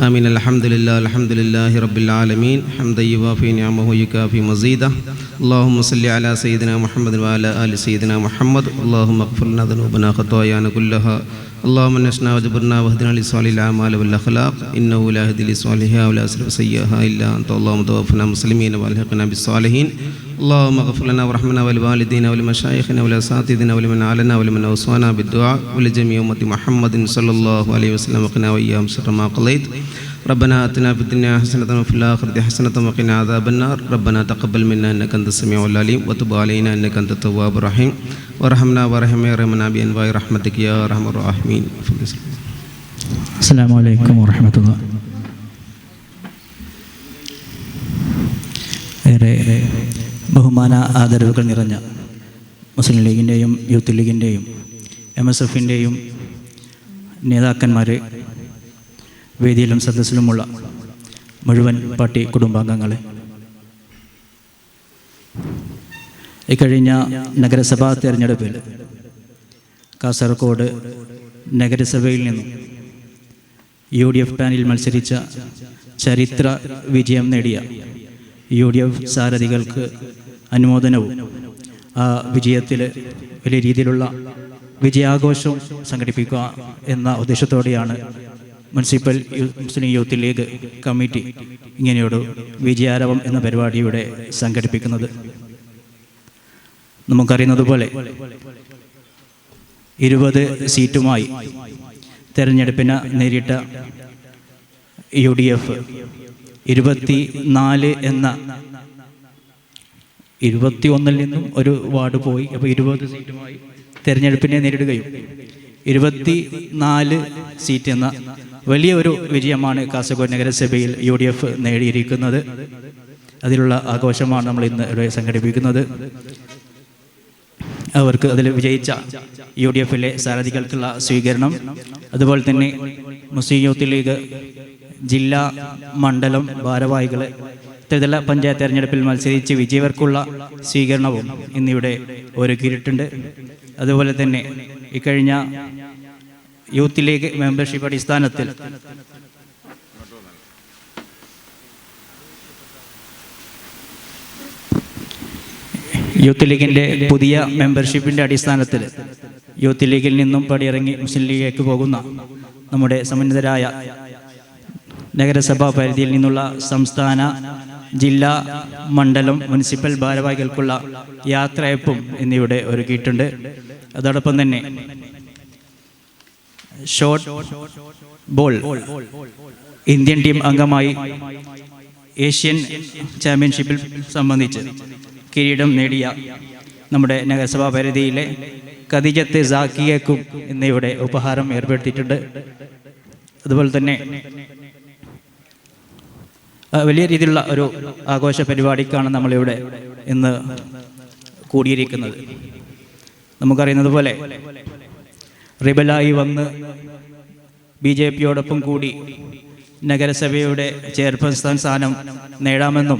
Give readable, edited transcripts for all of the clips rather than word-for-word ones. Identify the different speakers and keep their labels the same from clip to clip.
Speaker 1: آمين. الحمد لله رب العالمين حمدا يوافي نعمه ويكافي مزيدا. اللهم صل على سيدنا محمد وعلى آل سيدنا محمد. اللهم اغفر لنا ذنوبنا خطايانا كلها. اللهم نشنا وجبرنا واهدنا لصالح الأعمال والأخلاق إنه لا يهدي لصالحها ولا يصرف سيئها إلا أنت. اللهم توفنا مسلمين والحقنا بالصالحين. اللهم اغفر لنا وارحمنا ولوالدينا ولمشايخنا ولأساتذتنا ولمن علنا ولمن أوصانا بالدعاء ولجميع أمة محمد صلى الله عليه وسلم وقنا وإياهم شر ما قضيت. ربنا آتنا في الدنيا حسنة وفي الآخرة حسنة وقنا عذاب النار. ربنا تقبل منا إنك أنت السميع العليم وتب علينا إنك أنت التواب الرحيم وارحمنا وارحم يرحمنا بأنواع رحمتك يا أرحم الراحمين.
Speaker 2: السلام عليكم ورحمة الله. ഏറെ ബഹുമാന ആദരവുകൾ നിറഞ്ഞ മുസ്ലിം ലീഗിൻ്റെയും യൂത്ത് ലീഗിൻ്റെയും MSFൻ്റെയും നേതാക്കന്മാരെ, വേദിയിലും സദസ്സിലുമുള്ള മുഴുവൻ പാർട്ടി കുടുംബാംഗങ്ങളെ, ഇക്കഴിഞ്ഞ നഗരസഭാ തെരഞ്ഞെടുപ്പിൽ കാസർഗോഡ് നഗരസഭയിൽ നിന്നും UDF പാനലിൽ മത്സരിച്ച ചരിത്ര വിജയം നേടിയ UDF സാരഥികൾക്ക് അനുമോദനവും ആ വിജയത്തിൽ വലിയ രീതിയിലുള്ള വിജയാഘോഷവും സംഘടിപ്പിക്കുക എന്ന ഉദ്ദേശത്തോടെയാണ് മുനിസിപ്പൽ മുസ്ലിം യൂത്ത് ലീഗ് കമ്മിറ്റി ഇങ്ങനെയൊരു വിജയാരവം എന്ന പരിപാടി ഇവിടെ സംഘടിപ്പിക്കുന്നത്. നമുക്കറിയുന്നതുപോലെ 20 സീറ്റുമായി തെരഞ്ഞെടുപ്പിന് നേരിട്ട UDF 24 എന്ന 21 നിന്നും ഒരു വാർഡ് പോയി. അപ്പോൾ 20 സീറ്റുമായി തെരഞ്ഞെടുപ്പിനെ നേരിടുകയും 24 സീറ്റ് എന്ന വലിയ ഒരു വിജയമാണ് കാസർഗോഡ് നഗരസഭയിൽ UDF നേടിയിരിക്കുന്നത്. അതിലുള്ള ആഘോഷമാണ് നമ്മൾ ഇന്ന് ഇവിടെ സംഘടിപ്പിക്കുന്നത്. അവർക്ക് അതിൽ വിജയിച്ച UDFിലെ സാരഥികൾക്കുള്ള സ്വീകരണം, അതുപോലെ തന്നെ മുസ്ലിം യൂത്ത് ലീഗ് ജില്ലാ മണ്ഡലം ഭാരവാഹികളെ ത്രിതല പഞ്ചായത്ത് തെരഞ്ഞെടുപ്പിൽ മത്സരിച്ച് വിജയവർക്കുള്ള സ്വീകരണവും ഇന്നിവിടെ ഒരുക്കിയിട്ടുണ്ട്. അതുപോലെ തന്നെ ഇക്കഴിഞ്ഞ യൂത്ത് ലീഗ് മെമ്പർഷിപ്പ് അടിസ്ഥാനത്തിൽ യൂത്ത് ലീഗിൻ്റെ പുതിയ മെമ്പർഷിപ്പിൻ്റെ അടിസ്ഥാനത്തിൽ യൂത്ത് ലീഗിൽ നിന്നും പടിയിറങ്ങി മുസ്ലിം ലീഗിലേക്ക് പോകുന്ന നമ്മുടെ സമന്വിതരായ നഗരസഭാ പരിധിയിൽ നിന്നുള്ള സംസ്ഥാന, ജില്ലാ, മണ്ഡലം, മുനിസിപ്പൽ ഭാരവാഹികൾക്കുള്ള യാത്രയപ്പും എന്നിവിടെ ഒരുക്കിയിട്ടുണ്ട്. അതോടൊപ്പം തന്നെ ഷോട്ട് ബോൾ ഇന്ത്യൻ ടീം അംഗമായി ഏഷ്യൻ ചാമ്പ്യൻഷിപ്പിൽ സംബന്ധിച്ച് കിരീടം നേടിയ നമ്മുടെ നഗരസഭാ പരിധിയിലെ ഖദീജത്ത് സാക്കിയക്കും എന്നിവിടെ ഉപഹാരം ഏർപ്പെടുത്തിയിട്ടുണ്ട്. അതുപോലെ തന്നെ വലിയ രീതിയിലുള്ള ഒരു ആഘോഷ പരിപാടിക്കാണ് നമ്മളിവിടെ ഇന്ന് കൂടിയിരിക്കുന്നത്. നമുക്കറിയുന്നത് പോലെ റിബലായി വന്ന് BJPയോടൊപ്പം കൂടി നഗരസഭയുടെ ചെയർപേഴ്സൺ സ്ഥാനം നേടാമെന്നും,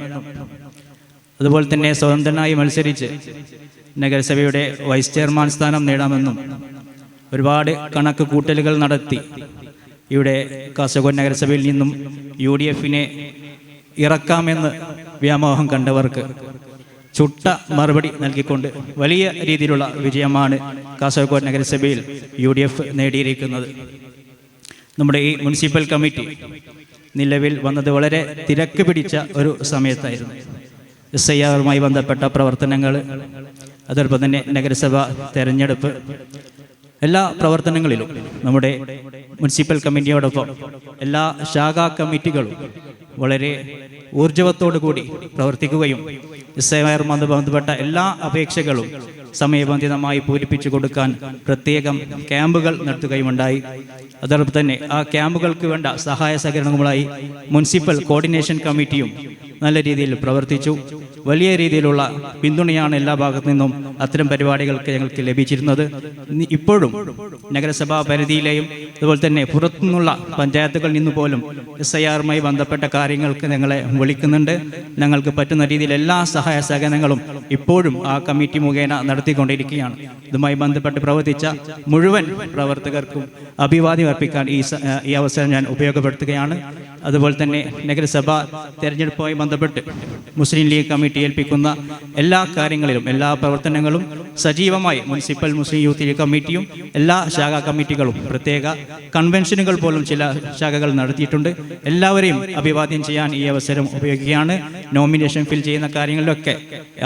Speaker 2: അതുപോലെ തന്നെ സ്വതന്ത്രനായി മത്സരിച്ച് നഗരസഭയുടെ വൈസ് ചെയർമാൻ സ്ഥാനം നേടാമെന്നും ഒരുപാട് കണക്ക് കൂട്ടലുകൾ നടത്തി ഇവിടെ കാസർഗോഡ് നഗരസഭയിൽ നിന്നും UDFനെ ഇറക്കാമെന്ന് വ്യാമോഹം കണ്ടവർക്ക് ചുട്ട മറുപടി നൽകിക്കൊണ്ട് വലിയ രീതിയിലുള്ള വിജയമാണ് കാസർഗോഡ് നഗരസഭയിൽ UDF നേടിയിരിക്കുന്നത്. നമ്മുടെ ഈ മുനിസിപ്പൽ കമ്മിറ്റി നിലവിൽ വന്നത് വളരെ തിരക്ക് പിടിച്ച ഒരു സമയത്തായിരുന്നു. SIRമായി ബന്ധപ്പെട്ട പ്രവർത്തനങ്ങൾ, അതോടൊപ്പം തന്നെ നഗരസഭ തെരഞ്ഞെടുപ്പ്, എല്ലാ പ്രവർത്തനങ്ങളിലും നമ്മുടെ മുനിസിപ്പൽ കമ്മിറ്റിയോടൊപ്പം എല്ലാ ശാഖാ കമ്മിറ്റികളും വളരെ ഊർജ്ജവത്തോടു കൂടി പ്രവർത്തിക്കുകയും SIRമായി ബന്ധപ്പെട്ട എല്ലാ അപേക്ഷകളും സമയബന്ധിതമായി പൂരിപ്പിച്ചു കൊടുക്കാൻ പ്രത്യേകം ക്യാമ്പുകൾ നടത്തുകയുമുണ്ടായി. അതോടൊപ്പം തന്നെ ആ ക്യാമ്പുകൾക്ക് വേണ്ട സഹായ സഹകരണങ്ങളുമായി മുനിസിപ്പൽ കോർഡിനേഷൻ കമ്മിറ്റിയും നല്ല രീതിയിൽ പ്രവർത്തിച്ചു. വലിയ രീതിയിലുള്ള പിന്തുണയാണ് എല്ലാ ഭാഗത്തു നിന്നും അത്തരം പരിപാടികൾക്ക് ഞങ്ങൾക്ക് ലഭിച്ചിരുന്നത്. ഇപ്പോഴും നഗരസഭാ പരിധിയിലെയും അതുപോലെ തന്നെ പുറത്തുനിന്നുള്ള പഞ്ചായത്തുകളിൽ നിന്ന് പോലും SIR-മായി ബന്ധപ്പെട്ട കാര്യങ്ങൾക്ക് ഞങ്ങളെ വിളിക്കുന്നുണ്ട്. ഞങ്ങൾക്ക് പറ്റുന്ന രീതിയിൽ എല്ലാ സഹായ സഹകരണങ്ങളും ഇപ്പോഴും ആ കമ്മിറ്റി മുഖേന നടത്തിക്കൊണ്ടിരിക്കുകയാണ്. ഇതുമായി ബന്ധപ്പെട്ട് പ്രവർത്തിച്ച മുഴുവൻ പ്രവർത്തകർക്കും അഭിവാദ്യം അർപ്പിക്കാൻ ഈ അവസരം ഞാൻ ഉപയോഗപ്പെടുത്തുകയാണ്. അതുപോലെ തന്നെ നഗരസഭാ തെരഞ്ഞെടുപ്പുമായി ബന്ധപ്പെട്ട് മുസ്ലിം ലീഗ് കമ്മിറ്റി ഏൽപ്പിക്കുന്ന എല്ലാ കാര്യങ്ങളിലും എല്ലാ പ്രവർത്തനങ്ങളും സജീവമായി മുനിസിപ്പൽ മുസ്ലിം യൂത്ത് ലീഗ് കമ്മിറ്റിയും എല്ലാ ശാഖാ കമ്മിറ്റികളും പ്രത്യേക കൺവെൻഷനുകൾ പോലും ചില ശാഖകൾ നടത്തിയിട്ടുണ്ട്. എല്ലാവരെയും അഭിവാദ്യം ചെയ്യാൻ ഈ അവസരം ഉപയോഗിക്കുകയാണ്. നോമിനേഷൻ ഫിൽ ചെയ്യുന്ന കാര്യങ്ങളിലൊക്കെ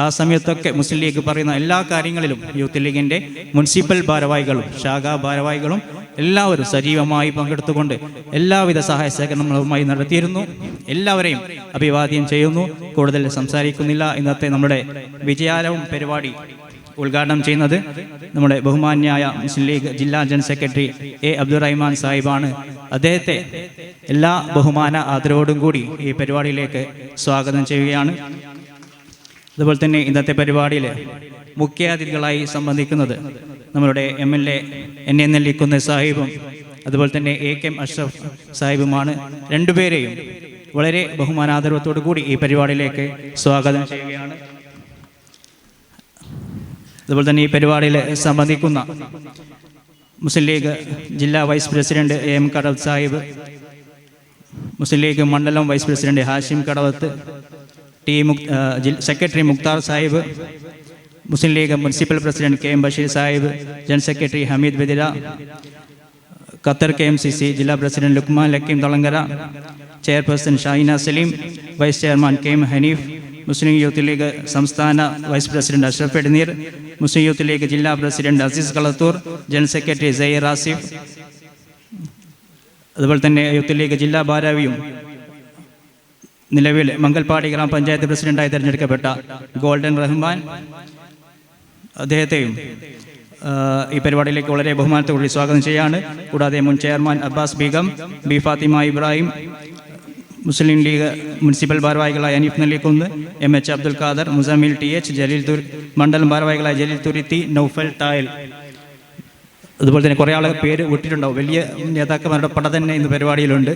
Speaker 2: ആ സമയത്തൊക്കെ മുസ്ലിം ലീഗ് പറയുന്ന എല്ലാ കാര്യങ്ങളിലും യൂത്ത് ലീഗിൻ്റെ മുനിസിപ്പൽ ഭാരവാഹികളും ശാഖാ ഭാരവാഹികളും എല്ലാവരും സജീവമായി പങ്കെടുത്തുകൊണ്ട് എല്ലാവിധ സഹായ സഹകരണങ്ങളുമായി നടത്തിയിരുന്നു. എല്ലാവരെയും അഭിവാദ്യം ചെയ്യുന്നു. കൂടുതൽ സംസാരിക്കുന്നില്ല. ഇന്നത്തെ നമ്മുടെ വിജയാലവും പരിപാടി ഉദ്ഘാടനം ചെയ്യുന്നത് നമ്മുടെ ബഹുമാന്യായ മുസ്ലിം ലീഗ് ജില്ലാ ജനറൽ സെക്രട്ടറി A. അബ്ദുറഹ്മാൻ സാഹിബാണ്. അദ്ദേഹത്തെ എല്ലാ ബഹുമാന ആദരവോടും കൂടി ഈ പരിപാടിയിലേക്ക് സ്വാഗതം ചെയ്യുകയാണ്. അതുപോലെ തന്നെ ഇന്നത്തെ പരിപാടിയിൽ മുഖ്യാതിഥികളായി സംബന്ധിക്കുന്നത് നമ്മളുടെ MLA എന്നെ നെല്ലിക്കുന്ന സാഹിബും അതുപോലെ തന്നെ A.K.M. അഷ്റഫ് സാഹിബുമാണ്. രണ്ടുപേരെയും വളരെ ബഹുമാനാദരവത്തോടു കൂടി ഈ പരിപാടിയിലേക്ക് സ്വാഗതം ചെയ്യുകയാണ്. അതുപോലെ തന്നെ ഈ പരിപാടിയിൽ സംബന്ധിക്കുന്ന മുസ്ലിം ലീഗ് ജില്ലാ vice president AM Kadavath Sahib, Muslim League മണ്ഡലം vice president Hashim Kadavath, secretary Mukhtar Sahib, Muslim League municipal president KM Basheer Sahib, general secretary Hameed Badira, Qatar KMCC ജില്ലാ president Luqman Lakkeem Thalangara, chairperson Shahina Saleem, vice chairman KM Haneef, Muslim Youth League സംസ്ഥാന വൈസ് പ്രസിഡന്റ് അഷ്റഫ് എടനീർ, മുസ്ലിം യൂത്ത് ലീഗ് ജില്ലാ president Azeez Kalathur, general secretary Sayyir Asif, അതുപോലെ തന്നെ യൂത്ത് ലീഗ് ജില്ലാ ഭാരവാഹിയും നിലവിൽ മംഗൽപാടി ഗ്രാമപഞ്ചായത്ത് പ്രസിഡന്റായി തിരഞ്ഞെടുക്കപ്പെട്ട ഗോൾഡൻ റഹ്മാൻ, അദ്ദേഹത്തെയും ഈ പരിപാടിയിലേക്ക് വളരെ ബഹുമാനത്തോടുകൂടി സ്വാഗതം ചെയ്യാണ്. കൂടാതെ മുൻ chairman Abbas Begum, B Fathima Ibrahim, Muslim League municipal ഭാരവാഹികളായ അനീഫ് നെല്ലിക്കുന്ന്, MH അബ്ദുൽ ഖാദർ, മുസമ്മിൽ TH, മണ്ഡലം ഭാരവാഹികളായ ജലീൽ തുരുത്തി, നൗഫൽ ടായൽ, അതുപോലെ തന്നെ കുറേ ആളുകൾ പേര് വിട്ടിട്ടുണ്ടാവും. വലിയ നേതാക്കന്മാരുടെ പട തന്നെ ഇന്ന് പരിപാടിയിലുണ്ട്.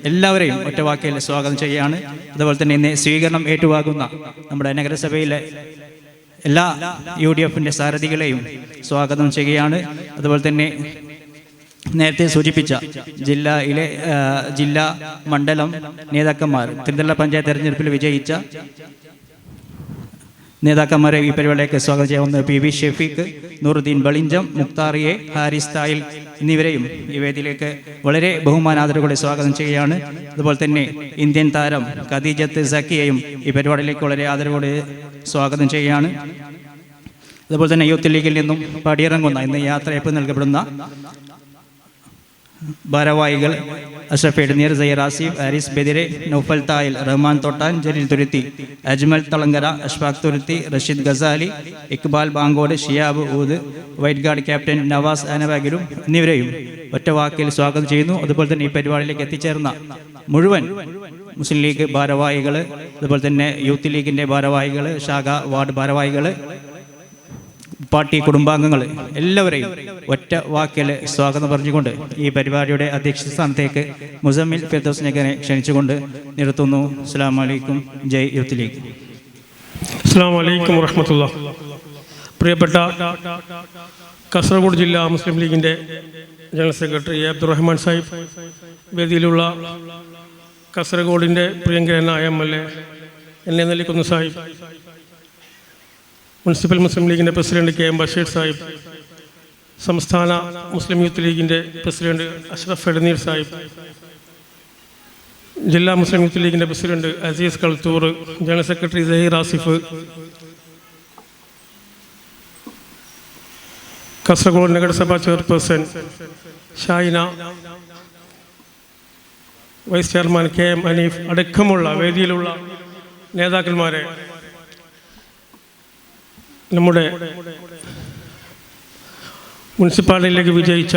Speaker 2: എല്ലാവരെയും ഒറ്റവാക്കിൽ സ്വാഗതം ചെയ്യുകയാണ്. അതുപോലെ തന്നെ ഇന്ന് സ്വീകരണം ഏറ്റുവാങ്ങുന്ന നമ്മുടെ നഗരസഭയിലെ എല്ലാ UDF-ൻ്റെ സാരഥികളെയും സ്വാഗതം ചെയ്യുകയാണ്. അതുപോലെ തന്നെ നേരത്തെ സൂചിപ്പിച്ച ജില്ലാ മണ്ഡലം നേതാക്കന്മാർ, തിരുവല്ല പഞ്ചായത്ത് തെരഞ്ഞെടുപ്പിൽ വിജയിച്ച നേതാക്കന്മാരെ ഈ പരിപാടിയിലേക്ക് സ്വാഗതം ചെയ്യാവുന്ന PV ഷെഫീഖ്, നൂറുദ്ദീൻ ബളിഞ്ചം, മുക്താർ A, ഹാരിസ് തായിൽ എന്നിവരെയും ഈ വേദിയിലേക്ക് വളരെ ബഹുമാനാദരവോടെ സ്വാഗതം ചെയ്യുകയാണ്. അതുപോലെ തന്നെ ഇന്ത്യൻ താരം ഖദീജത്ത് സക്കിയെയും ഈ പരിപാടിയിലേക്ക് വളരെ ആദരവോടെ സ്വാഗതം ചെയ്യുകയാണ്. അതുപോലെ തന്നെ യൂത്ത് ലീഗിൽ നിന്നും പടിയിറങ്ങുന്ന ഇന്ന് യാത്രയപ്പ് നൽകപ്പെടുന്ന ഭാരവാഹികൾ Ashraf Edaneer, Sayyir Asif, Haris Badire, Naufal Thayil, Rahman Thottan, Jaleel Thuruthi, Ajmal Thalangara, Ashfaq Thuruthi, Rasheed Ghazali, Iqbal Bankode, Shiyab Oud, white guard captain Navas അനവാഗിലും എന്നിവരെയും ഒറ്റവാക്കിൽ സ്വാഗതം ചെയ്യുന്നു. അതുപോലെ തന്നെ ഈ പരിപാടിയിലേക്ക് എത്തിച്ചേർന്ന മുഴുവൻ മുസ്ലിം ലീഗ് ഭാരവാഹികൾ, അതുപോലെ തന്നെ യൂത്ത് ലീഗിൻ്റെ ഭാരവാഹികൾ, ശാഖ വാർഡ് ഭാരവാഹികൾ, പാർട്ടി കുടുംബാംഗങ്ങൾ എല്ലാവരെയും ഒറ്റ വാക്കിൽ സ്വാഗതം പറഞ്ഞുകൊണ്ട് ഈ പരിപാടിയുടെ അധ്യക്ഷ സ്ഥാനത്തേക്ക് മുസമ്മിൽ ഫിർദൗസ് നഗറിനെ ക്ഷണിച്ചുകൊണ്ട് നിർത്തുന്നു. അസ്സലാമു അലൈക്കും. ജയ് യൂത്ത് ലീഗ്.
Speaker 3: അസ്സലാമു അലൈക്കും വറഹ്മത്തുള്ളാഹി. പ്രിയപ്പെട്ട കാസർഗോഡ് ജില്ലാ മുസ്ലിം ലീഗിൻ്റെ general secretary A. Abdurahman Sahib, വേദിയിലുള്ള കാസർഗോഡിൻ്റെ പ്രിയങ്കരനായ MLA എന്നെ നെല്ലിക്കുന്ന സാഹിബ്, മുനിസിപ്പൽ മുസ്ലിം ലീഗിൻ്റെ പ്രസിഡന്റ് KM ബഷീർ സാഹിബ്, സംസ്ഥാന മുസ്ലിം യൂത്ത് ലീഗിൻ്റെ പ്രസിഡന്റ് അഷ്റഫ് എടനീർ സാഹിബ്, ജില്ലാ മുസ്ലിം യൂത്ത് ലീഗിൻ്റെ president Azeez Kalathur, general secretary Sayyir Asif, Kasaragod നഗരസഭാ chairperson Shahina, vice chairman KM Haneef അടക്കമുള്ള വേദിയിലുള്ള നേതാക്കന്മാരെ, നമ്മുടെ മുനിസിപ്പാലിറ്റിയിലേക്ക് വിജയിച്ച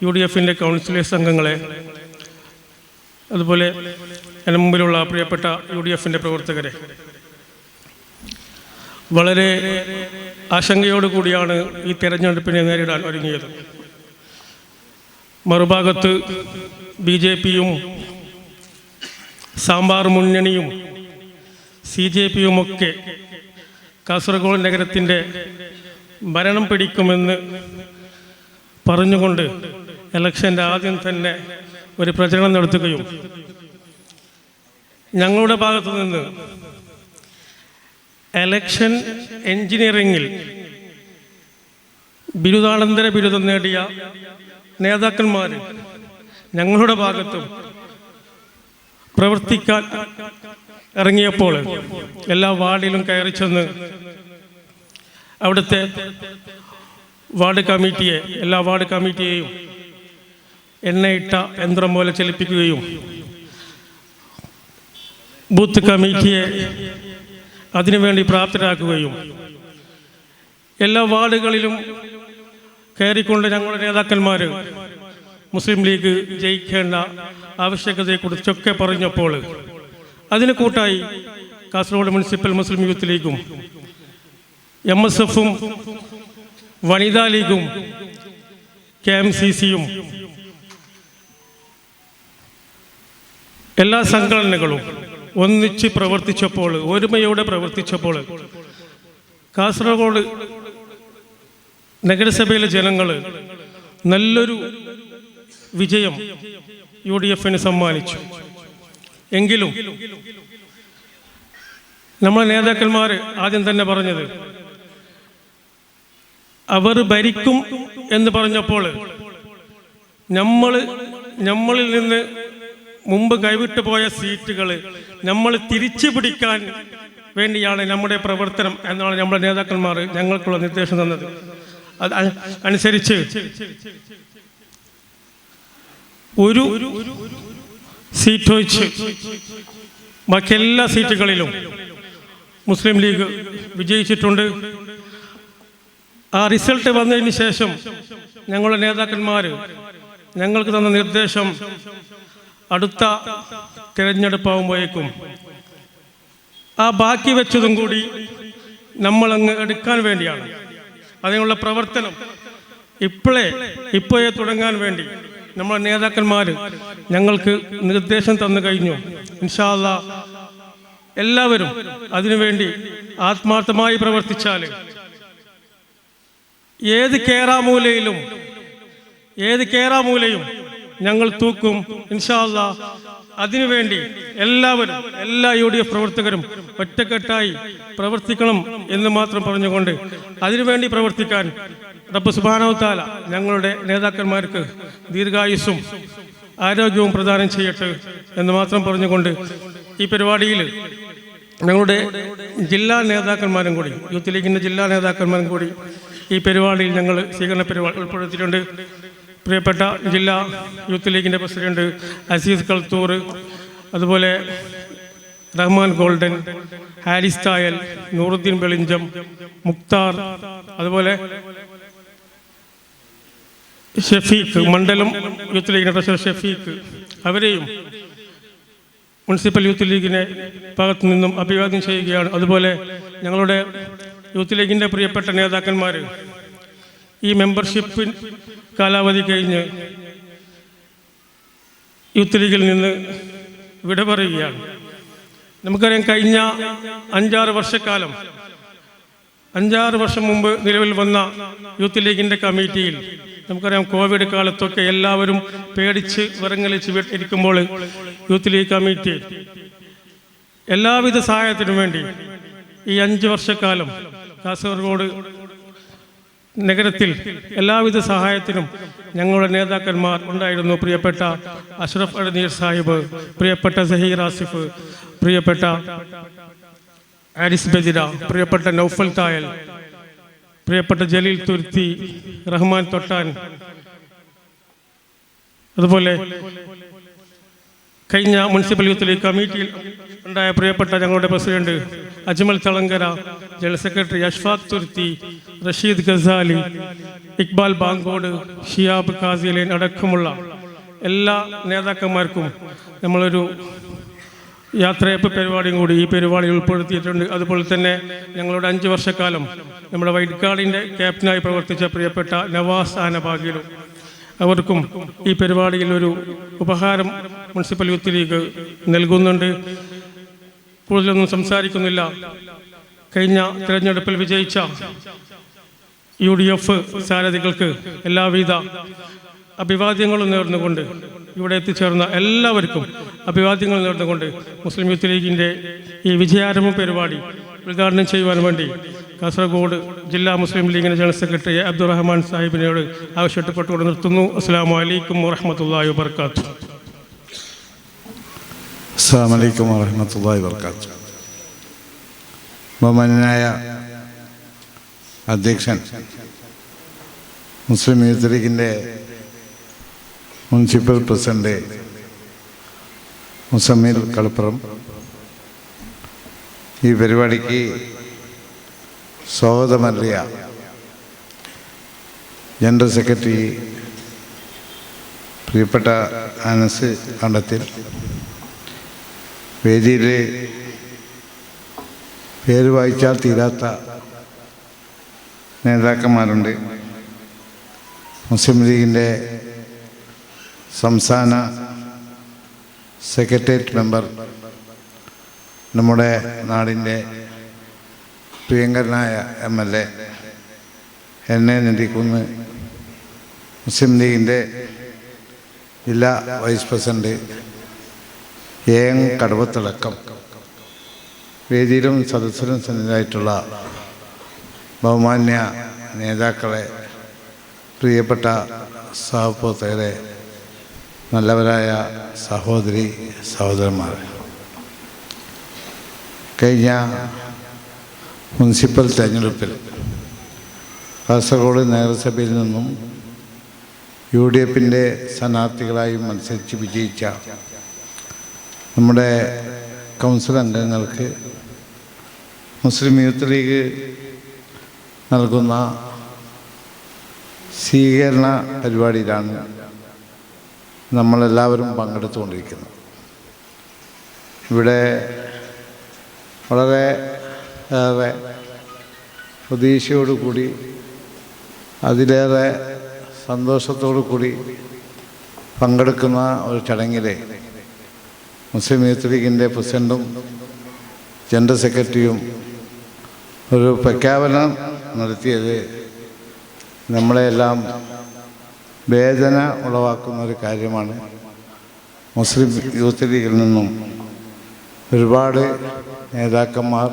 Speaker 3: UDF-ൻ്റെ കൗൺസിലേഴ്സ് അംഗങ്ങളെ, അതുപോലെ എൻ്റെ മുമ്പിലുള്ള പ്രിയപ്പെട്ട UDF-ൻ്റെ പ്രവർത്തകരെ, വളരെ ആശങ്കയോടുകൂടിയാണ് ഈ തെരഞ്ഞെടുപ്പിനെ നേരിടാൻ ഒരുങ്ങിയത്. മറുഭാഗത്ത് BJPയും സാമ്പാർ മുന്നണിയും CJPയുമൊക്കെ കാസർഗോഡ് നഗരത്തിൻ്റെ ഭരണം പിടിക്കുമെന്ന് പറഞ്ഞുകൊണ്ട് ഇലക്ഷൻ്റെ ആദ്യം തന്നെ ഒരു പ്രചരണം നടത്തുകയും ഞങ്ങളുടെ ഭാഗത്തു നിന്ന് ഇലക്ഷൻ എഞ്ചിനീയറിംഗിൽ ബിരുദാനന്തര ബിരുദം നേടിയ നേതാക്കന്മാർ ഞങ്ങളുടെ ഭാഗത്തും പ്രവർത്തിക്കാൻ ഇറങ്ങിയപ്പോൾ എല്ലാ വാർഡിലും കയറി ചെന്ന് അവിടുത്തെ എല്ലാ വാർഡ് കമ്മിറ്റിയെയും എണ്ണയിട്ട യന്ത്രം പോലെ ചലിപ്പിക്കുകയും ബൂത്ത് കമ്മിറ്റിയെ അതിനുവേണ്ടി പ്രാപ്തരാക്കുകയും എല്ലാ വാർഡുകളിലും കയറിക്കൊണ്ട് ഞങ്ങളുടെ നേതാക്കന്മാർ മുസ്ലിം ലീഗ് ജയിക്കേണ്ട ആവശ്യകതയെക്കുറിച്ചൊക്കെ പറഞ്ഞപ്പോൾ അതിന് കൂട്ടായി കാസർഗോഡ് മുനിസിപ്പൽ മുസ്ലിം യൂത്ത് ലീഗും MSFും വനിതാ ലീഗും KMCCയും എല്ലാ സംഘടനകളും ഒന്നിച്ച് പ്രവർത്തിച്ചപ്പോൾ, ഒരുമയോടെ പ്രവർത്തിച്ചപ്പോൾ കാസർഗോഡ് നഗരസഭയിലെ ജനങ്ങൾ നല്ലൊരു വിജയം UDFന് സമ്മാനിച്ചു. എങ്കിലും നമ്മളെ നേതാക്കന്മാർ ആദ്യം തന്നെ പറഞ്ഞത് അവർ ഭരിക്കും എന്ന് പറഞ്ഞപ്പോൾ നമ്മളിൽ നിന്ന് മുമ്പ് കൈവിട്ടു പോയ സീറ്റുകൾ നമ്മൾ തിരിച്ചു പിടിക്കാൻ വേണ്ടിയാണ് നമ്മുടെ പ്രവർത്തനം എന്നാണ് നമ്മുടെ നേതാക്കന്മാർ ഞങ്ങൾക്കുള്ള നിർദ്ദേശം തന്നത്. അത് അനുസരിച്ച് ഒരു സീറ്റ് ഒഴിച്ച് ബാക്കി എല്ലാ സീറ്റുകളിലും മുസ്ലിം ലീഗ് വിജയിച്ചിട്ടുണ്ട്. ആ റിസൾട്ട് വന്നതിന് ശേഷം ഞങ്ങളുടെ നേതാക്കന്മാർ ഞങ്ങൾക്ക് തന്ന നിർദ്ദേശം അടുത്ത തിരഞ്ഞെടുപ്പാകുമ്പോഴേക്കും ആ ബാക്കി വെച്ചതും കൂടി നമ്മളങ്ങ് എടുക്കാൻ വേണ്ടിയാണ്. അതിനുള്ള പ്രവർത്തനം ഇപ്പോഴേ തുടങ്ങാൻ വേണ്ടി നമ്മുടെ നേതാക്കന്മാർ ഞങ്ങൾക്ക് നിർദ്ദേശം തന്നു കഴിഞ്ഞു. ഇൻഷാ അല്ലാഹ് എല്ലാവരും അതിനുവേണ്ടി ആത്മാർത്ഥമായി പ്രവർത്തിച്ചാൽ ഏത് കേറാമൂലയും ഞങ്ങൾ തൂക്കും ഇൻഷാ അല്ലാഹ്. അതിനുവേണ്ടി എല്ലാവരും, എല്ലാ UDF പ്രവർത്തകരും ഒറ്റക്കെട്ടായി പ്രവർത്തിക്കണം എന്ന് മാത്രം പറഞ്ഞുകൊണ്ട് അതിനുവേണ്ടി പ്രവർത്തിക്കാൻ റബ്ബ് സുബ്ഹാനഹു തആല ഞങ്ങളുടെ നേതാക്കന്മാർക്ക് ദീർഘായുസ്സും ആരോഗ്യവും പ്രദാനം ചെയ്യട്ടെ എന്ന് മാത്രം പറഞ്ഞുകൊണ്ട് ഈ പരിപാടിയിൽ ഞങ്ങളുടെ ജില്ലാ നേതാക്കന്മാരും കൂടി, യൂത്ത് ലീഗിൻ്റെ ജില്ലാ നേതാക്കന്മാരും കൂടി ഈ പരിപാടിയിൽ ഞങ്ങൾ സ്വീകരണ പരിപാടി ഉൾപ്പെടുത്തിയിട്ടുണ്ട്. പ്രിയപ്പെട്ട ജില്ലാ യൂത്ത് ലീഗിൻ്റെ പ്രസിഡന്റ് അസീസ് കളത്തൂർ, അതുപോലെ റഹ്മാൻ ഗോൾഡൻ, ഹാരിസ് തായൽ, നൂറുദ്ദീൻ വെളിഞ്ചം, മുക്താർ, അതുപോലെ ഷഫീഖ്, മണ്ഡലം യൂത്ത് ലീഗിൻ്റെ പ്രസിഡന്റ് ഷഫീഖ്, അവരെയും മുനിസിപ്പൽ യൂത്ത് ലീഗിനെ ഭാഗത്തു നിന്നും അഭിവാദ്യം ചെയ്യുകയാണ്. അതുപോലെ ഞങ്ങളുടെ യൂത്ത് ലീഗിൻ്റെ പ്രിയപ്പെട്ട നേതാക്കന്മാർ ഈ മെമ്പർഷിപ്പ് കാലാവധി കഴിഞ്ഞ് യൂത്ത് ലീഗിൽ നിന്ന് വിട പറയുകയാണ്. നമുക്കറിയാം, കഴിഞ്ഞ 5-6 വർഷം മുമ്പ് നിലവിൽ വന്ന യൂത്ത് ലീഗിൻ്റെ കമ്മിറ്റിയിൽ നമുക്കറിയാം, കോവിഡ് കാലത്തൊക്കെ എല്ലാവരും പേടിച്ച് വിറങ്ങലിച്ച് ഇരിക്കുമ്പോൾ യൂത്ത് ലീഗ് കമ്മിറ്റി എല്ലാവിധ സഹായത്തിനും വേണ്ടി ഈ 5 വർഷക്കാലം കാസർഗോഡ് നഗരത്തിൽ എല്ലാവിധ സഹായത്തിനും ഞങ്ങളുടെ നേതാക്കന്മാർ ഉണ്ടായിരുന്നു. പ്രിയപ്പെട്ട അഷ്റഫ് എടനീർ സാഹിബ്, പ്രിയപ്പെട്ട സഹീർ ആസിഫ്, പ്രിയപ്പെട്ട ആരിസ് ബദിര, പ്രിയപ്പെട്ട നൗഫൽ തായൽ, പ്രിയപ്പെട്ട ജലീൽ തുരുത്തി, റഹ്മാൻ തൊട്ടാൻ, അതുപോലെ കഴിഞ്ഞ മുനിസിപ്പൽ യൂത്ത് ലീഗ് കമ്മിറ്റിയിൽ ഉണ്ടായ പ്രിയപ്പെട്ട ഞങ്ങളുടെ president Ajmal Thalangara, general secretary Ashfaq Thuruthi, Rasheed Ghazali, Iqbal Bankode, Shiyab Kasilen അടക്കമുള്ള എല്ലാ നേതാക്കന്മാർക്കും നമ്മളൊരു യാത്രയപ്പ് പരിപാടിയും കൂടി ഈ പരിപാടിയിൽ ഉൾപ്പെടുത്തിയിട്ടുണ്ട്. അതുപോലെ തന്നെ ഞങ്ങളുടെ 5 വർഷക്കാലം നമ്മുടെ വൈറ്റ്കാളിൻ്റെ ക്യാപ്റ്റനായി പ്രവർത്തിച്ച പ്രിയപ്പെട്ട നവാസ് ആനബാഗിലും അവർക്കും ഈ പരിപാടിയിൽ ഒരു ഉപഹാരം മുനിസിപ്പൽ യൂത്ത് ലീഗ് നൽകുന്നുണ്ട്. കൂടുതലൊന്നും സംസാരിക്കുന്നില്ല. കഴിഞ്ഞ തിരഞ്ഞെടുപ്പിൽ വിജയിച്ച UDF സാരഥികൾക്ക് എല്ലാവിധ അഭിവാദ്യങ്ങളും നേർന്നുകൊണ്ട് ഇവിടെ എത്തിച്ചേർന്ന എല്ലാവർക്കും അഭിവാദ്യങ്ങൾ നേർന്നുകൊണ്ട് മുസ്ലിം യൂത്ത് ലീഗിൻ്റെ ഈ വിജയാരംഭ പരിപാടി ഉദ്ഘാടനം ചെയ്യുവാൻ വേണ്ടി കാസർഗോഡ് ജില്ലാ മുസ്ലിം ലീഗിൻ്റെ ജനറൽ സെക്രട്ടറി അബ്ദുറഹ്മാൻ സാഹിബിനോട് ആവശ്യപ്പെട്ടുകൊണ്ട് നിർത്തുന്നു. അസ്സലാമു അലൈക്കും വറഹ്മത്തുള്ളാഹി വബറകാതുഹു.
Speaker 4: അസ്സലാമു അലൈക്കും വറഹ്മത്തുള്ളാഹി വബറകാതുഹു. ബഹുമാന്യനായ അധ്യക്ഷൻ, മുസ്ലിം യൂത്ത് ലീഗിൻ്റെ മുനിസിപ്പൽ പ്രസിഡന്റ് മുസമ്മിൽ കളപ്പുറം, ഈ പരിപാടിക്ക് സ്വാഗതമറിയ ജനറൽ സെക്രട്ടറി പ്രിയപ്പെട്ട അനസ് കണ്ടത്തിൽ, വേദിയിൽ പേര് വായിച്ചാൽ തീരാത്ത നേതാക്കന്മാരുണ്ട്. മുസ്ലിം ലീഗിൻ്റെ സംസ്ഥാന സെക്രട്ടേറിയറ്റ് മെമ്പർ, നമ്മുടെ നാടിൻ്റെ പ്രിയങ്കരനായ MLA എന്നെ നെല്ലിക്കുന്ന്, മുസ്ലിം ലീഗിൻ്റെ ജില്ലാ വൈസ് പ്രസിഡന്റ് AM കടവത്തടക്കം വേദിയിലും സദസ്സിലും സന്നിധായിട്ടുള്ള ബഹുമാന്യ നേതാക്കളെ, പ്രിയപ്പെട്ട സഹപ്രവർത്തകരെ, നല്ലവരായ സഹോദരി സഹോദരന്മാർ, കഴിഞ്ഞ മുനിസിപ്പൽ തെരഞ്ഞെടുപ്പിൽ കാസർഗോഡ് നഗരസഭയിൽ നിന്നും UDFൻ്റെ സ്ഥാനാർത്ഥികളായി മത്സരിച്ച് വിജയിച്ച നമ്മുടെ കൗൺസിൽ അംഗങ്ങൾക്ക് മുസ്ലിം യൂത്ത് ലീഗ് നൽകുന്ന സ്വീകരണ പരിപാടിയിലാണ് നമ്മളെല്ലാവരും പങ്കെടുത്തുകൊണ്ടിരിക്കുന്നത്. ഇവിടെ വളരെ ഏറെ പ്രതീക്ഷയോടുകൂടി, അതിലേറെ സന്തോഷത്തോടു കൂടി പങ്കെടുക്കുന്ന ഒരു ചടങ്ങിൽ മുസ്ലിം യൂത്ത് ലീഗിൻ്റെ പ്രസിഡൻറ്റും ജനറൽ സെക്രട്ടറിയും ഒരു പ്രഖ്യാപനം നടത്തിയത് നമ്മളെല്ലാം വേദന ഉളവാക്കുന്ന ഒരു കാര്യമാണ്. മുസ്ലിം യൂത്ത് ലീഗിൽ നിന്നും ഒരുപാട് നേതാക്കന്മാർ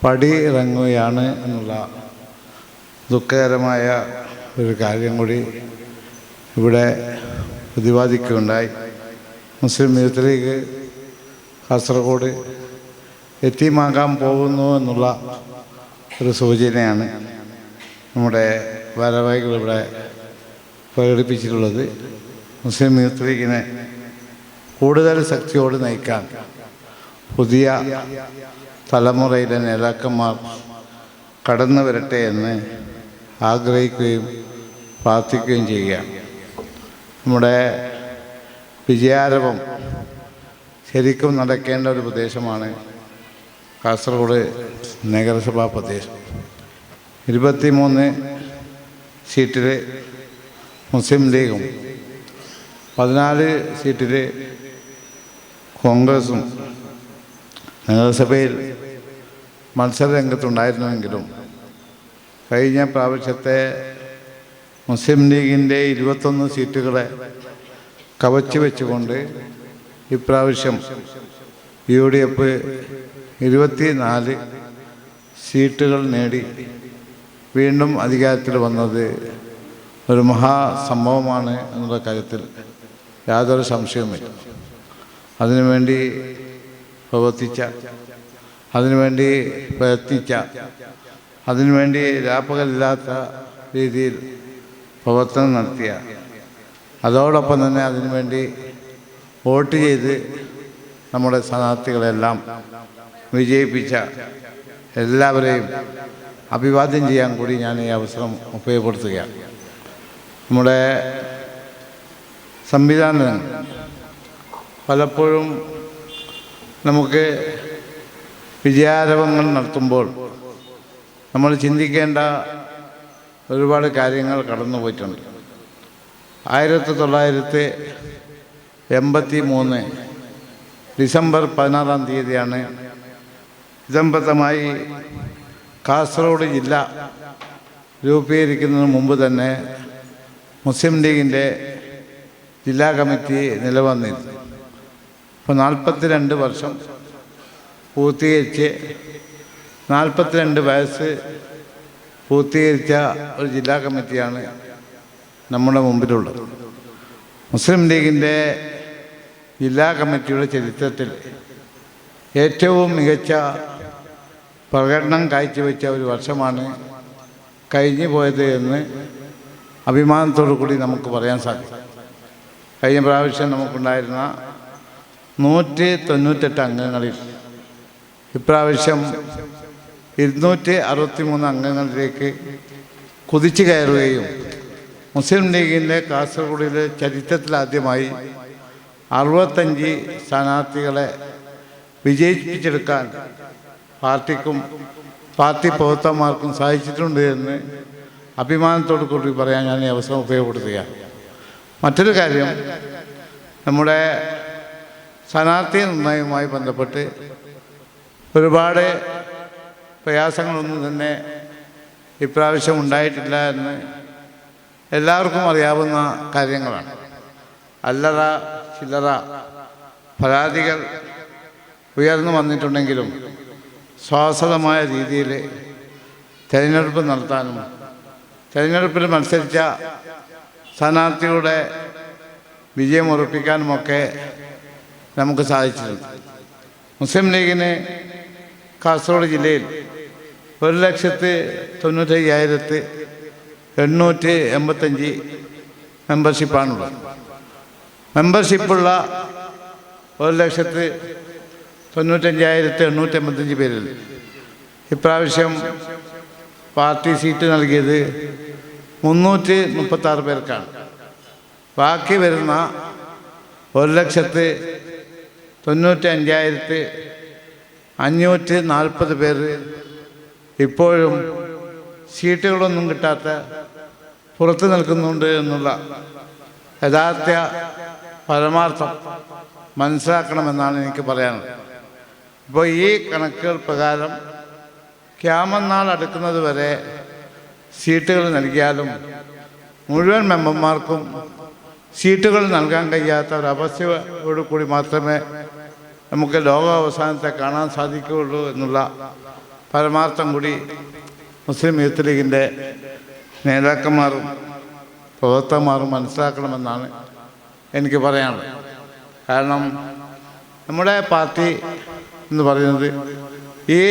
Speaker 4: പടി ഇറങ്ങുകയാണ് എന്നുള്ള ദുഃഖകരമായ ഒരു കാര്യം കൂടി ഇവിടെ പ്രതിപാദിക്കുകയുണ്ടായി. മുസ്ലിം യൂത്ത് ലീഗ് കാസർഗോഡ് എത്തിമാകാൻ പോകുന്നു എന്നുള്ള ഒരു സൂചനയാണ് നമ്മുടെ ഭാരവാഹികൾ ഇവിടെ പ്രകടിപ്പിച്ചിട്ടുള്ളത്. മുസ്ലിം യൂത്ത് ലീഗിനെ കൂടുതൽ ശക്തിയോട് നയിക്കാൻ പുതിയ തലമുറയിലെ നേതാക്കന്മാർ കടന്നു വരട്ടെ എന്ന് ആഗ്രഹിക്കുകയും പ്രാർത്ഥിക്കുകയും ചെയ്യുകയാണ്. നമ്മുടെ വിജയാരവം ശരിക്കും നടക്കേണ്ട ഒരു പ്രദേശമാണ് കാസർഗോഡ് നഗരസഭാ പ്രദേശം. 23 സീറ്റിൽ മുസ്ലിം ലീഗും 14 സീറ്റിൽ കോൺഗ്രസും നഗരസഭയിൽ മത്സര രംഗത്തുണ്ടായിരുന്നുവെങ്കിലും കഴിഞ്ഞ പ്രാവശ്യത്തെ മുസ്ലിം ലീഗിൻ്റെ 21 സീറ്റുകളെ കവച്ചു വെച്ചുകൊണ്ട് ഇപ്രാവശ്യം UDF 24 സീറ്റുകൾ നേടി വീണ്ടും അധികാരത്തിൽ വന്നത് ഒരു മഹാസംഭവമാണ് എന്നുള്ള കാര്യത്തിൽ യാതൊരു സംശയവുമില്ല. അതിനുവേണ്ടി പ്രവർത്തിച്ച, അതിനുവേണ്ടി പ്രയത്നിച്ച, അതിനുവേണ്ടി രാപ്പകലില്ലാത്ത രീതിയിൽ പ്രവർത്തനം നടത്തിയ, അതോടൊപ്പം തന്നെ അതിനുവേണ്ടി വോട്ട് ചെയ്ത് നമ്മുടെ സ്ഥാനാർത്ഥികളെല്ലാം വിജയിപ്പിച്ച എല്ലാവരെയും അഭിവാദ്യം ചെയ്യാൻ കൂടി ഞാൻ ഈ അവസരം ഉപയോഗപ്പെടുത്തുകയാണ്. നമ്മുടെ സംവിധാനങ്ങൾ പലപ്പോഴും നമുക്ക് വിജയാരവങ്ങൾ നടത്തുമ്പോൾ നമ്മൾ ചിന്തിക്കേണ്ട ഒരുപാട് കാര്യങ്ങൾ കടന്നു പോയിട്ടുണ്ട്. 1983 ഡിസംബർ 16-ാം തീയതിയാണ് ഇതംബദ്ധമായി കാസർഗോഡ് ജില്ല രൂപീകരിക്കുന്നതിന് മുമ്പ് തന്നെ മുസ്ലിം ലീഗിൻ്റെ ജില്ലാ കമ്മിറ്റി നിലവന്നിരുന്നു. ഇപ്പോൾ 42 വർഷം പൂർത്തീകരിച്ച് 42 വയസ്സ് പൂർത്തീകരിച്ച ഒരു ജില്ലാ കമ്മിറ്റിയാണ് നമ്മുടെ മുമ്പിലുള്ളത്. മുസ്ലിം ലീഗിൻ്റെ ജില്ലാ കമ്മിറ്റിയുടെ ചരിത്രത്തിൽ ഏറ്റവും മികച്ച പ്രകടനം കാഴ്ചവെച്ച ഒരു വർഷമാണ് കഴിഞ്ഞു പോയത് എന്ന് അഭിമാനത്തോടു കൂടി നമുക്ക് പറയാൻ സാധിക്കും. കഴിഞ്ഞ പ്രാവശ്യം നമുക്കുണ്ടായിരുന്ന 198 അംഗങ്ങളിൽ ഇപ്രാവശ്യം 263 അംഗങ്ങളിലേക്ക് കുതിച്ചു കയറുകയും മുസ്ലിം ലീഗിൻ്റെ കാസർഗോഡിലെ ചരിത്രത്തിലാദ്യമായി 65 സ്ഥാനാർത്ഥികളെ വിജയിപ്പിച്ചെടുക്കാൻ പാർട്ടിക്കും പാർട്ടി പ്രവർത്തകന്മാർക്കും സാധിച്ചിട്ടുണ്ട് എന്ന് അഭിമാനത്തോടു കൂടി പറയാൻ ഞാൻ ഈ അവസരം ഉപയോഗപ്പെടുത്തുകയാണ്. മറ്റൊരു കാര്യം, നമ്മുടെ സ്ഥാനാർത്ഥി നിർണ്ണയവുമായി ബന്ധപ്പെട്ട് ഒരുപാട് പ്രയാസങ്ങളൊന്നും തന്നെ ഇപ്രാവശ്യം ഉണ്ടായിട്ടില്ല എന്ന് എല്ലാവർക്കും അറിയാവുന്ന കാര്യങ്ങളാണ്. അല്ലറ ചില്ലറ പരാതികൾ ഉയർന്നു വന്നിട്ടുണ്ടെങ്കിലും സ്വാശ്രതമായ രീതിയിൽ തിരഞ്ഞെടുപ്പ് നടത്താനും തിരഞ്ഞെടുപ്പിൽ മത്സരിച്ച സ്ഥാനാർത്ഥികളുടെ വിജയം ഉറപ്പിക്കാനുമൊക്കെ നമുക്ക് സാധിച്ചിട്ടുണ്ട്. മുസ്ലിം ലീഗിന് കാസർഗോഡ് ജില്ലയിൽ 1,95,885 മെമ്പർഷിപ്പാണുള്ളത്. മെമ്പർഷിപ്പുള്ള 1,95,885 പേരിൽ ഇപ്രാവശ്യം പാർട്ടി സീറ്റ് നൽകിയത് 336 പേർക്കാണ്. ബാക്കി വരുന്ന 1,95,540 പേര് ഇപ്പോഴും സീറ്റുകളൊന്നും കിട്ടാത്ത പുറത്തു നിൽക്കുന്നുണ്ട് എന്നുള്ള യഥാർത്ഥ പരമാർത്ഥം മനസ്സിലാക്കണമെന്നാണ് എനിക്ക് പറയാനുള്ളത്. ഇപ്പോൾ ഈ കണക്കുകൾ പ്രകാരം ക്യാമനാൾ അടുക്കുന്നത് വരെ സീറ്റുകൾ നൽകിയാലും മുഴുവൻ മെമ്പർമാർക്കും സീറ്റുകൾ നൽകാൻ കഴിയാത്ത ഒരവസ്ഥയോടു കൂടി മാത്രമേ നമുക്ക് ലോകാവസാനത്തെ കാണാൻ സാധിക്കുകയുള്ളൂ എന്നുള്ള പരമാർത്ഥം കൂടി മുസ്ലിം യൂത്ത് ലീഗിൻ്റെ നേതാക്കന്മാരും പ്രവർത്തകന്മാരും മനസ്സിലാക്കണമെന്നാണ് എനിക്ക് പറയാനുള്ളത്. കാരണം നമ്മുടെ പാർട്ടി എന്ന് പറയുന്നത് ഈ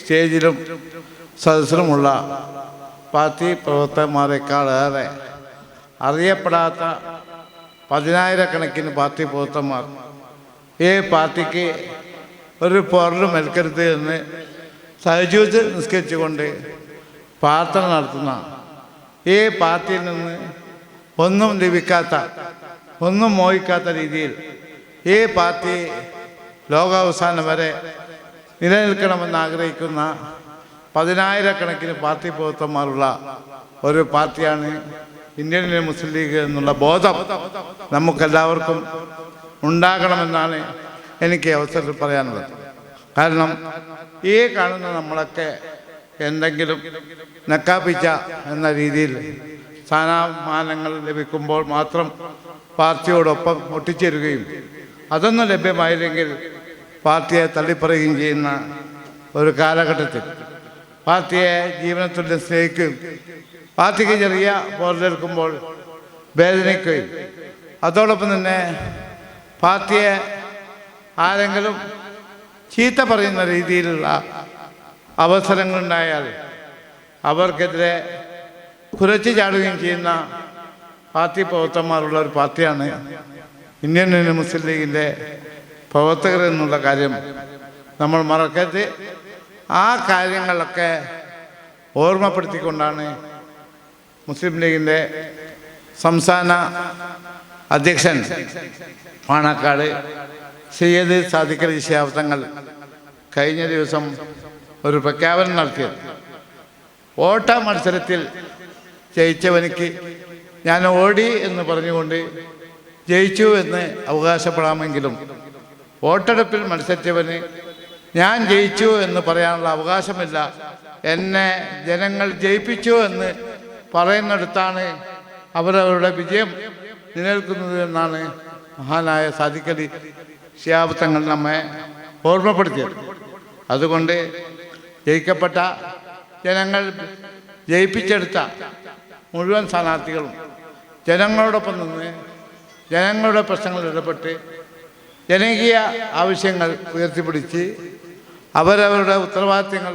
Speaker 4: സ്റ്റേജിലും സദസ്സിലുമുള്ള പാർട്ടി പ്രവർത്തകന്മാരെക്കാളേറെ അറിയപ്പെടാത്ത 10,000-കണക്കിന് പാർട്ടി പ്രവർത്തകന്മാർ ഈ പാർട്ടിക്ക് ഒരു പോറലും ഏൽക്കരുത് എന്ന് സഹജീവിച്ച് നിസ്കരിച്ചുകൊണ്ട് പ്രാർത്ഥന നടത്തുന്ന, ഈ പാർട്ടിയിൽ നിന്ന് ഒന്നും ലഭിക്കാത്ത, ഒന്നും മോഹിക്കാത്ത രീതിയിൽ ഈ പാർട്ടി ലോകാവസാനം വരെ നിലനിൽക്കണമെന്ന് ആഗ്രഹിക്കുന്ന 10,000-കണക്കിന് പാർട്ടി പ്രവർത്തകന്മാരുള്ള ഒരു പാർട്ടിയാണ് ഇന്ത്യൻ മുസ്ലിം ലീഗ് എന്നുള്ള ബോധം നമുക്കെല്ലാവർക്കും ഉണ്ടാകണമെന്നാണ് എനിക്ക് അവസരത്തിൽ പറയാനുള്ളത്. കാരണം ഈ കാണുന്ന നമ്മളൊക്കെ എന്തെങ്കിലും നക്കാപ്പിച്ച എന്ന രീതിയിൽ സ്ഥാനമാനങ്ങൾ ലഭിക്കുമ്പോൾ മാത്രം പാർട്ടിയോടൊപ്പം ഒട്ടിച്ചേരുകയും അതൊന്നും ലഭ്യമായില്ലെങ്കിൽ പാർട്ടിയെ തള്ളിപ്പറയുകയും ചെയ്യുന്ന ഒരു കാലഘട്ടത്തിൽ പാർട്ടിയെ ജീവനത്തുല്യം സ്നേഹിക്കുകയും പാർട്ടിക്ക് ചെറിയ പോരലേൽക്കുമ്പോൾ വേദനിക്കുകയും അതോടൊപ്പം തന്നെ പാർട്ടിയെ ആരെങ്കിലും ചീത്ത പറയുന്ന രീതിയിലുള്ള അവസരങ്ങളുണ്ടായാൽ അവർക്കെതിരെ കുരച്ചു ചാടുകയും ചെയ്യുന്ന പാർട്ടി പ്രവർത്തകന്മാരുള്ള ഒരു പാർട്ടിയാണ് ഇന്ത്യൻ മുസ്ലിം ലീഗിൻ്റെ പ്രവർത്തകർ എന്നുള്ള കാര്യം നമ്മൾ മറക്കരുത്. ആ കാര്യങ്ങളൊക്കെ ഓർമ്മപ്പെടുത്തിക്കൊണ്ടാണ് മുസ്ലിം ലീഗിൻ്റെ സംസ്ഥാന അധ്യക്ഷൻ പാണക്കാട് സയ്യിദ് സാദിഖ് അലി ശിഹാബ് തങ്ങൾ കഴിഞ്ഞ ദിവസം ഒരു പ്രഖ്യാപനം നടത്തിയത്. ഓട്ട മത്സരത്തിൽ ജയിച്ചവനിക്ക് ഞാൻ ഓടി എന്ന് പറഞ്ഞുകൊണ്ട് ജയിച്ചു എന്ന് അവകാശപ്പെടാമെങ്കിലും വോട്ടെടുപ്പിൽ മത്സരിച്ചവന് ഞാൻ ജയിച്ചു എന്ന് പറയാനുള്ള അവകാശമില്ല, എന്നെ ജനങ്ങൾ ജയിപ്പിച്ചു എന്ന് പറയുന്നിടത്താണ് അവരവരുടെ വിജയം നിലനിൽക്കുന്നത് എന്നാണ് മഹാനായ സാദിഖ് അലി ശിഹാബ് തങ്ങൾ നമ്മെ ഓർമ്മപ്പെടുത്തിയത്. അതുകൊണ്ട് ജയിക്കപ്പെട്ട ജനങ്ങൾ ജയിപ്പിച്ചെടുത്ത മുഴുവൻ സ്ഥാനാർത്ഥികളും ജനങ്ങളോടൊപ്പം നിന്ന് ജനങ്ങളുടെ പ്രശ്നങ്ങളിൽ ഇടപെട്ട് ജനകീയ ആവശ്യങ്ങൾ ഉയർത്തിപ്പിടിച്ച് അവരവരുടെ ഉത്തരവാദിത്തങ്ങൾ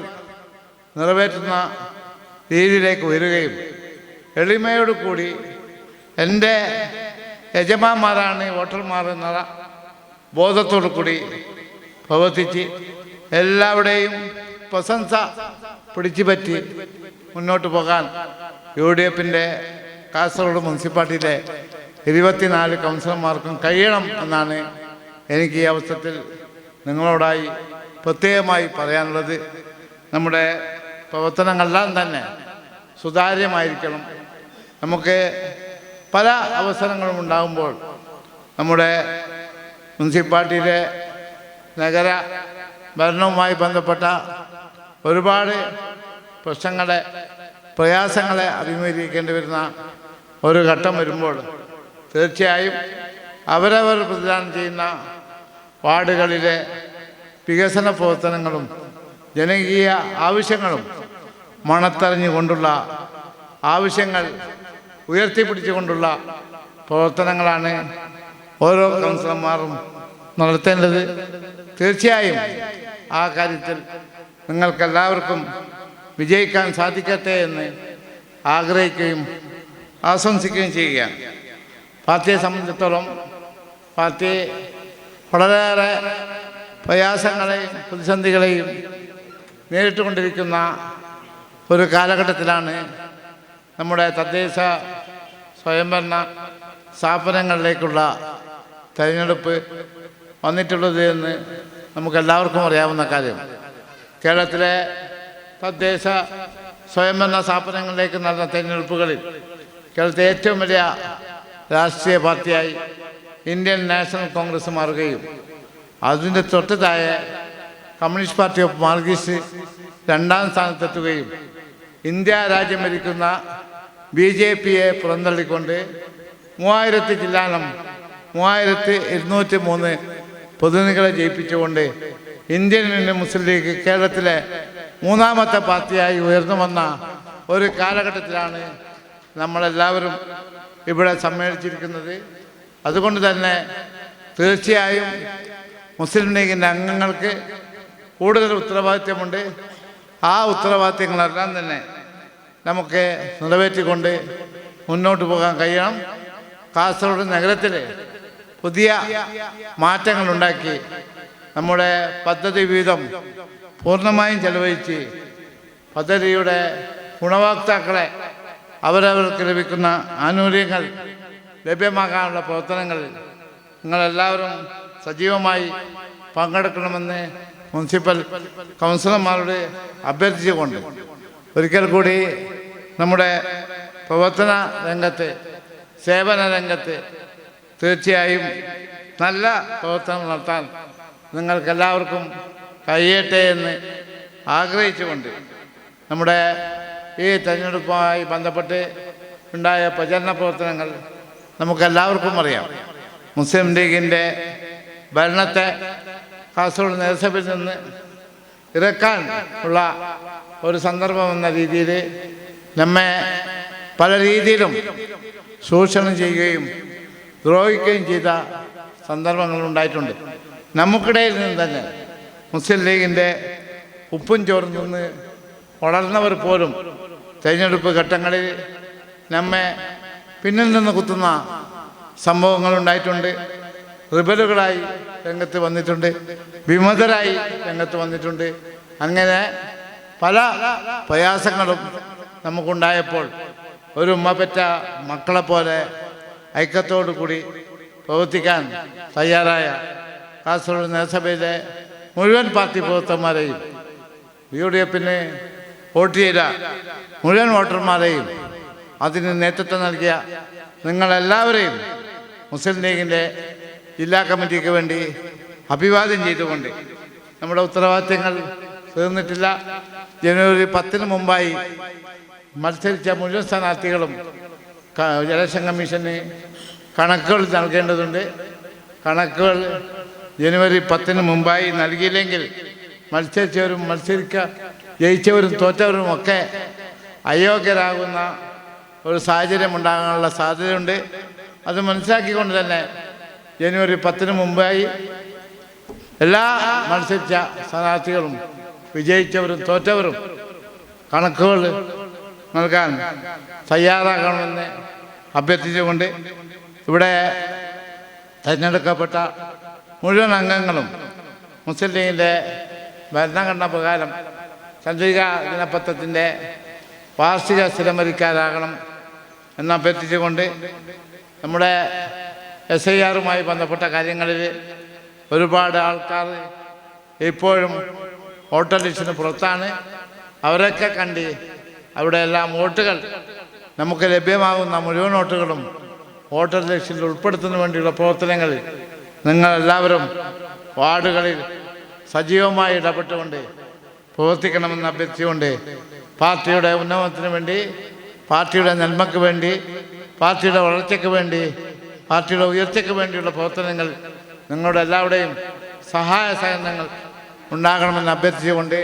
Speaker 4: നിറവേറ്റുന്ന രീതിയിലേക്ക് ഉയരുകയും എളിമയോടുകൂടി എൻ്റെ യജമാന്മാരാണ് വോട്ടർമാർ എന്നുള്ള ബോധത്തോടു കൂടി പ്രവർത്തിച്ച് എല്ലാവരുടെയും പ്രശംസ പിടിച്ചുപറ്റി മുന്നോട്ട് പോകാൻ UDF-ൻ്റെ കാസർഗോഡ് മുനിസിപ്പാലിറ്റിയിലെ 24 കൗൺസിലർമാർക്കും കഴിയണം എന്നാണ് എനിക്ക് ഈ അവസരത്തിൽ നിങ്ങളോടായി പ്രത്യേകമായി പറയാനുള്ളത്. നമ്മുടെ പ്രവർത്തനങ്ങളെല്ലാം തന്നെ സുതാര്യമായിരിക്കണം. നമുക്ക് പല അവസരങ്ങളും ഉണ്ടാകുമ്പോൾ നമ്മുടെ മുനിസിപ്പാലിറ്റിയിലെ നഗര ഭരണവുമായി ബന്ധപ്പെട്ട ഒരുപാട് പ്രശ്നങ്ങളെ പ്രയാസങ്ങളെ അഭിമുഖീകരിക്കേണ്ടി വരുന്ന ഒരു ഘട്ടം വരുമ്പോൾ തീർച്ചയായും അവരവർ പ്രതിദാനം ചെയ്യുന്ന വാർഡുകളിലെ വികസന പ്രവർത്തനങ്ങളും ജനകീയ ആവശ്യങ്ങളും മണത്തറിഞ്ഞുകൊണ്ടുള്ള ആവശ്യങ്ങൾ ഉയർത്തിപ്പിടിച്ചുകൊണ്ടുള്ള പ്രവർത്തനങ്ങളാണ് ഓരോ കൗൺസിലർമാരും നടത്തേണ്ടത്. തീർച്ചയായും ആ കാര്യത്തിൽ നിങ്ങൾക്കെല്ലാവർക്കും വിജയിക്കാൻ സാധിക്കട്ടെ എന്ന് ആഗ്രഹിക്കുകയും ആശംസിക്കുകയും ചെയ്യുകയാണ്. പാർട്ടിയെ സംബന്ധിച്ചിടത്തോളം പാർട്ടി വളരെയേറെ പ്രയാസങ്ങളെയും പ്രതിസന്ധികളെയും നേരിട്ടുകൊണ്ടിരിക്കുന്ന ഒരു കാലഘട്ടത്തിലാണ് നമ്മുടെ തദ്ദേശ സ്വയംഭരണ സ്ഥാപനങ്ങളിലേക്കുള്ള തെരഞ്ഞെടുപ്പ് വന്നിട്ടുള്ളത് എന്ന് നമുക്കെല്ലാവർക്കും അറിയാവുന്ന കാര്യം. കേരളത്തിലെ തദ്ദേശ സ്വയംഭരണ സ്ഥാപനങ്ങളിലേക്ക് നടന്ന തെരഞ്ഞെടുപ്പുകളിൽ കേരളത്തിലെ ഏറ്റവും വലിയ രാഷ്ട്രീയ പാർട്ടിയായി ഇന്ത്യൻ നാഷണൽ കോൺഗ്രസ് മാറുകയും അതിൻ്റെ തൊട്ട് താഴെ കമ്മ്യൂണിസ്റ്റ് പാർട്ടി ഓഫ് മാർക്സിസ്റ്റ് 2ാം സ്ഥാനത്തെത്തുകയും ഇന്ത്യ രാജ്യം ഭരിക്കുന്ന BJP-യെ പുറന്തള്ളിക്കൊണ്ട് 3000 ജില്ലാനം 3203 പ്രതിനിധികളെ ജയിപ്പിച്ചുകൊണ്ട് ഇന്ത്യൻ യൂണിയൻ മുസ്ലിം ലീഗ് കേരളത്തിലെ 3ാമത്തെ പാർട്ടിയായി ഉയർന്നു വന്ന ഒരു കാലഘട്ടത്തിലാണ് നമ്മളെല്ലാവരും ഇവിടെ സമ്മേളിച്ചിരിക്കുന്നത്. അതുകൊണ്ട് തന്നെ തീർച്ചയായും മുസ്ലിം ലീഗിൻ്റെ അംഗങ്ങൾക്ക് കൂടുതൽ ഉത്തരവാദിത്വമുണ്ട്. ആ ഉത്തരവാദിത്തങ്ങളെല്ലാം തന്നെ നമുക്ക് നിറവേറ്റിക്കൊണ്ട് മുന്നോട്ട് പോകാൻ കഴിയണം. കാസർഗോഡ് നഗരത്തിൽ പുതിയ മാറ്റങ്ങളുണ്ടാക്കി നമ്മുടെ പദ്ധതി വീതം പൂർണ്ണമായും ചെലവഴിച്ച് പദ്ധതിയുടെ ഗുണഭോക്താക്കളെ അവരവർക്ക് ലഭിക്കുന്ന ആനുകൂല്യങ്ങൾ ലഭ്യമാക്കാനുള്ള പ്രവർത്തനങ്ങളിൽ നിങ്ങളെല്ലാവരും സജീവമായി പങ്കെടുക്കണമെന്ന് മുനിസിപ്പൽ കൗൺസിലർമാരോട് അഭ്യർത്ഥിച്ചുകൊണ്ട് ഒരിക്കൽ കൂടി നമ്മുടെ പ്രവർത്തന രംഗത്ത് സേവന രംഗത്ത് തീർച്ചയായും നല്ല പ്രവർത്തനം നടത്താൻ നിങ്ങൾക്കെല്ലാവർക്കും കഴിയട്ടെ എന്ന് ആഗ്രഹിച്ചുകൊണ്ട് നമ്മുടെ ഈ തെരഞ്ഞെടുപ്പുമായി ബന്ധപ്പെട്ട് ഉണ്ടായ പ്രചരണ പ്രവർത്തനങ്ങൾ നമുക്കെല്ലാവർക്കും അറിയാം. മുസ്ലിം ലീഗിൻ്റെ ഭരണത്തെ കാസർഗോഡ് നഗരസഭയിൽ നിന്ന് ഇറക്കാൻ ഉള്ള ഒരു സന്ദർഭം എന്ന രീതിയിൽ നമ്മെ പല രീതിയിലും ചൂഷണം ചെയ്യുകയും ദ്രോഹിക്കുകയും ചെയ്ത സന്ദർഭങ്ങളുണ്ടായിട്ടുണ്ട്. നമുക്കിടയിൽ നിന്ന് തന്നെ മുസ്ലിം ലീഗിൻ്റെ ഉപ്പും ചോറും നിന്ന് വളർന്നവർ പോലും തിരഞ്ഞെടുപ്പ് ഘട്ടങ്ങളിൽ നമ്മെ പിന്നിൽ നിന്ന് കുത്തുന്ന സംഭവങ്ങളുണ്ടായിട്ടുണ്ട്. റിബലുകളായി രംഗത്ത് വന്നിട്ടുണ്ട്, വിമതരായി രംഗത്ത് വന്നിട്ടുണ്ട്. അങ്ങനെ പല പ്രയാസങ്ങളും നമുക്കുണ്ടായപ്പോൾ ഒരു ഉമ്മ പെറ്റ മക്കളെപ്പോലെ ഐക്യത്തോടു കൂടി പ്രവർത്തിക്കാൻ തയ്യാറായ കാസർഗോഡ് നഗരസഭയിലെ മുഴുവൻ പാർട്ടി പ്രവർത്തകന്മാരെയും UDF വോട്ട് ചെയ്ത മുഴുവൻ വോട്ടർമാരെയും അതിന് നേതൃത്വം നൽകിയ നിങ്ങളെല്ലാവരെയും മുസ്ലിം ലീഗിൻ്റെ ജില്ലാ കമ്മിറ്റിക്ക് വേണ്ടി അഭിവാദ്യം ചെയ്തുകൊണ്ട് നമ്മുടെ ഉത്തരവാദിത്തങ്ങൾ തീർന്നിട്ടില്ല. ജനുവരി 10 മുമ്പായി മത്സരിച്ച മുഴുവൻ സ്ഥാനാർത്ഥികളും ഇലക്ഷൻ കമ്മീഷന് കണക്കുകൾ നൽകേണ്ടതുണ്ട്. കണക്കുകൾ ജനുവരി 10 മുമ്പായി നൽകിയില്ലെങ്കിൽ മത്സരിച്ചവരും ജയിച്ചവരും തോറ്റവരും ഒക്കെ അയോഗ്യരാകുന്ന ഒരു സാഹചര്യം ഉണ്ടാകാനുള്ള സാധ്യതയുണ്ട്. അത് മനസ്സിലാക്കിക്കൊണ്ട് തന്നെ ജനുവരി 10 മുമ്പായി എല്ലാ മത്സരിച്ച സ്ഥാനാർത്ഥികളും വിജയിച്ചവരും തോറ്റവരും കണക്കുകൾ നൽകാൻ തയ്യാറാകണമെന്ന് അഭ്യർത്ഥിച്ചുകൊണ്ട് ഇവിടെ തിരഞ്ഞെടുക്കപ്പെട്ട മുഴുവൻ അംഗങ്ങളും മുസ്ലിം ലീഗിൻ്റെ ഭരണഘടന പ്രകാരം ചന്ദ്രിക ദിനപത്രത്തിൻ്റെ വാർഷിക സ്ഥിരമരിക്കാരാകണം എന്ന് അഭ്യർത്ഥിച്ചുകൊണ്ട് നമ്മുടെ SIRമായി ബന്ധപ്പെട്ട കാര്യങ്ങളിൽ ഒരുപാട് ആൾക്കാർ ഇപ്പോഴും വോട്ടർ ലിസ്റ്റിന് പുറത്താണ്. അവരൊക്കെ കണ്ട് അവിടെ എല്ലാം വോട്ടുകൾ നമുക്ക് ലഭ്യമാകുന്ന മുഴുവൻ വോട്ടുകളും വോട്ടർ ലിസ്റ്റിൽ ഉൾപ്പെടുത്തുന്നതിന് വേണ്ടിയുള്ള പ്രവർത്തനങ്ങൾ നിങ്ങളെല്ലാവരും വാർഡുകളിൽ സജീവമായി ഇടപെട്ടുകൊണ്ട് പ്രവർത്തിക്കണമെന്ന് അഭ്യർത്ഥിച്ചുകൊണ്ട് പാർട്ടിയുടെ ഉന്നമനത്തിന് വേണ്ടി, പാർട്ടിയുടെ നന്മയ്ക്ക് വേണ്ടി, പാർട്ടിയുടെ വളർച്ചയ്ക്ക് വേണ്ടി, പാർട്ടിയുടെ ഉയർച്ചയ്ക്ക് വേണ്ടിയുള്ള പ്രവർത്തനങ്ങൾ നിങ്ങളുടെ എല്ലാവരുടെയും സഹായ സഹകരണങ്ങൾ ഉണ്ടാകണമെന്ന് അഭ്യർത്ഥിച്ചുകൊണ്ട്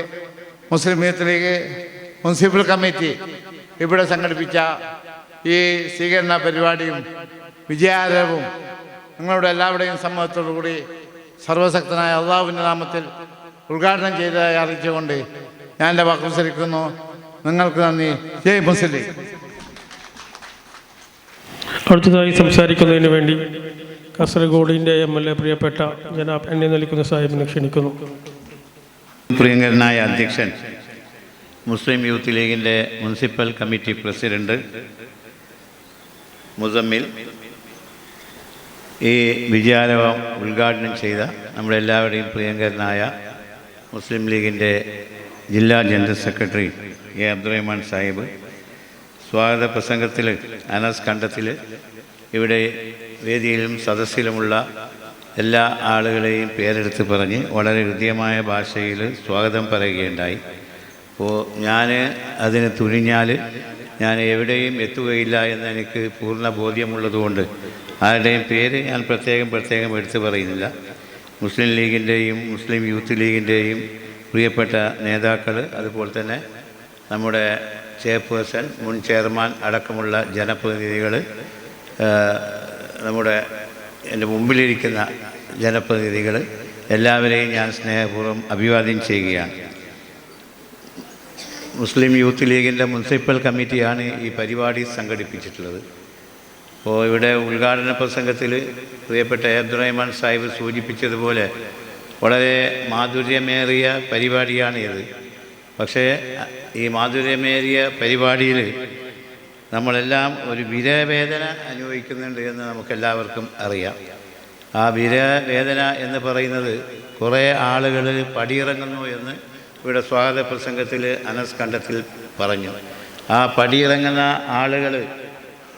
Speaker 4: മുസ്ലിം യൂത്ത് ലീഗ് മുനിസിപ്പൽ കമ്മിറ്റി ഇവിടെ സംഘടിപ്പിച്ച ഈ സ്വീകരണ പരിപാടിയും വിജയാരവും നിങ്ങളുടെ എല്ലാവരുടെയും സമ്മതത്തോടുകൂടി സർവശക്തനായ അള്ളാഹുവിൻ്റെ നാമത്തിൽ ഉദ്ഘാടനം ചെയ്തതായി അറിയിച്ചുകൊണ്ട് ഞാൻ എൻ്റെ വാക്ക് ഉപസരിക്കുന്നു. നിങ്ങൾക്ക് നന്ദി. ജയ് മുസ്ലിം ലീഗ്.
Speaker 3: അടുത്തതായി സംസാരിക്കുന്നതിന് വേണ്ടി കാസർഗോഡിൻ്റെ MLA പ്രിയപ്പെട്ട ജനാബ് എന്നെ നൽകുന്ന സാഹിബിനെ ക്ഷണിക്കുന്നു.
Speaker 5: പ്രിയങ്കരനായ അധ്യക്ഷൻ, മുസ്ലിം യൂത്ത് ലീഗിൻ്റെ മുനിസിപ്പൽ കമ്മിറ്റി പ്രസിഡന്റ് മുസമ്മിൽ, ഈ വിജയാരവം ഉദ്ഘാടനം ചെയ്ത നമ്മളെല്ലാവരുടെയും പ്രിയങ്കരനായ മുസ്ലിം ലീഗിൻ്റെ ജില്ലാ ജനറൽ സെക്രട്ടറി അബ്ദുറഹ്മാൻ സാഹിബ്, സ്വാഗത പ്രസംഗത്തിൽ അനസ് കണ്ടത്തിൽ ഇവിടെ വേദിയിലും സദസ്സിലുമുള്ള എല്ലാ ആളുകളെയും പേരെടുത്ത് പറഞ്ഞ് വളരെ ഹൃദ്യമായ ഭാഷയിൽ സ്വാഗതം പറയുകയുണ്ടായി. അപ്പോൾ ഞാൻ അതിന് തുനിഞ്ഞാൽ ഞാൻ എവിടെയും എത്തുകയില്ല എന്ന് എനിക്ക് പൂർണ്ണ ബോധ്യമുള്ളതുകൊണ്ട് ആരുടെയും പേര് ഞാൻ പ്രത്യേകം എടുത്തു പറയുന്നില്ല. മുസ്ലിം ലീഗിൻ്റെയും മുസ്ലിം യൂത്ത് ലീഗിൻ്റെയും പ്രിയപ്പെട്ട നേതാക്കൾ, അതുപോലെ തന്നെ നമ്മുടെ ചെയർപേഴ്സൺ, മുൻ ചെയർമാൻ അടക്കമുള്ള ജനപ്രതിനിധികൾ, നമ്മുടെ എൻ്റെ മുമ്പിലിരിക്കുന്ന ജനപ്രതിനിധികൾ, എല്ലാവരെയും ഞാൻ സ്നേഹപൂർവ്വം അഭിവാദ്യം ചെയ്യുകയാണ്. മുസ്ലിം യൂത്ത് ലീഗിൻ്റെ മുനിസിപ്പൽ കമ്മിറ്റിയാണ് ഈ പരിപാടി സംഘടിപ്പിച്ചിട്ടുള്ളത്. അപ്പോൾ ഇവിടെ ഉദ്ഘാടന പ്രസംഗത്തിൽ പ്രിയപ്പെട്ട അബ്ദുറഹ്മാൻ സാഹിബ് സൂചിപ്പിച്ചതുപോലെ വളരെ മാധുര്യമേറിയ പരിപാടിയാണ് ഇത്. പക്ഷേ ഈ മാധുര്യമേറിയ പരിപാടിയിൽ നമ്മളെല്ലാം ഒരു വിരവേദന അനുഭവിക്കുന്നുണ്ട് എന്ന് നമുക്കെല്ലാവർക്കും അറിയാം. ആ വിരവേദന എന്ന് പറയുന്നത് കുറേ ആളുകൾ പടിയിറങ്ങുന്നു എന്ന് ഇവിടെ സ്വാഗത പ്രസംഗത്തിൽ അനസ് കണ്ടത്തിൽ പറഞ്ഞു. ആ പടിയിറങ്ങുന്ന ആളുകൾ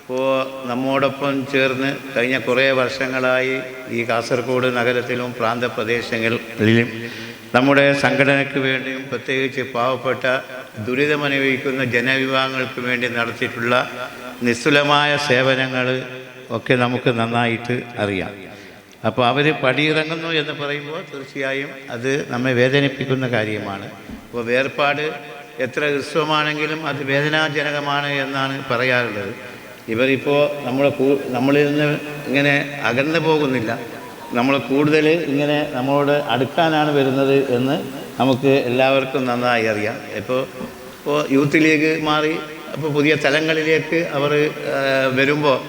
Speaker 5: ഇപ്പോൾ നമ്മോടൊപ്പം ചേർന്ന് കഴിഞ്ഞ കുറേ വർഷങ്ങളായി ഈ കാസർഗോഡ് നഗരത്തിലും പ്രാന്തപ്രദേശങ്ങളിലും നമ്മുടെ സംഘടനയ്ക്ക് വേണ്ടിയും പ്രത്യേകിച്ച് പാവപ്പെട്ട ദുരിതമനുഭവിക്കുന്ന ജനവിഭാഗങ്ങൾക്ക് വേണ്ടി നടത്തിയിട്ടുള്ള നിസ്തുലമായ സേവനങ്ങൾ ഒക്കെ നമുക്ക് നന്നായിട്ട് അറിയാം. അപ്പോൾ അവർ പടിയിറങ്ങുന്നു എന്ന് പറയുമ്പോൾ തീർച്ചയായും അത് നമ്മെ വേദനിപ്പിക്കുന്ന കാര്യമാണ്. അപ്പോൾ വേർപാട് എത്ര ഹ്രസ്വമാണെങ്കിലും അത് വേദനാജനകമാണ് എന്നാണ് പറയാറുള്ളത്. ഇവരിപ്പോൾ നമ്മളിൽ നിന്ന് ഇങ്ങനെ അകന്നു പോകുന്നില്ല, നമ്മൾ കൂടുതൽ ഇങ്ങനെ നമ്മളോട് അടുക്കാനാണ് വരുന്നത് എന്ന് നമുക്ക് എല്ലാവർക്കും നന്നായി അറിയാം. ഇപ്പോൾ യൂത്ത് ലീഗ് മാറി അപ്പോൾ പുതിയ തലങ്ങളിലേക്ക് അവർ വരുമ്പോൾ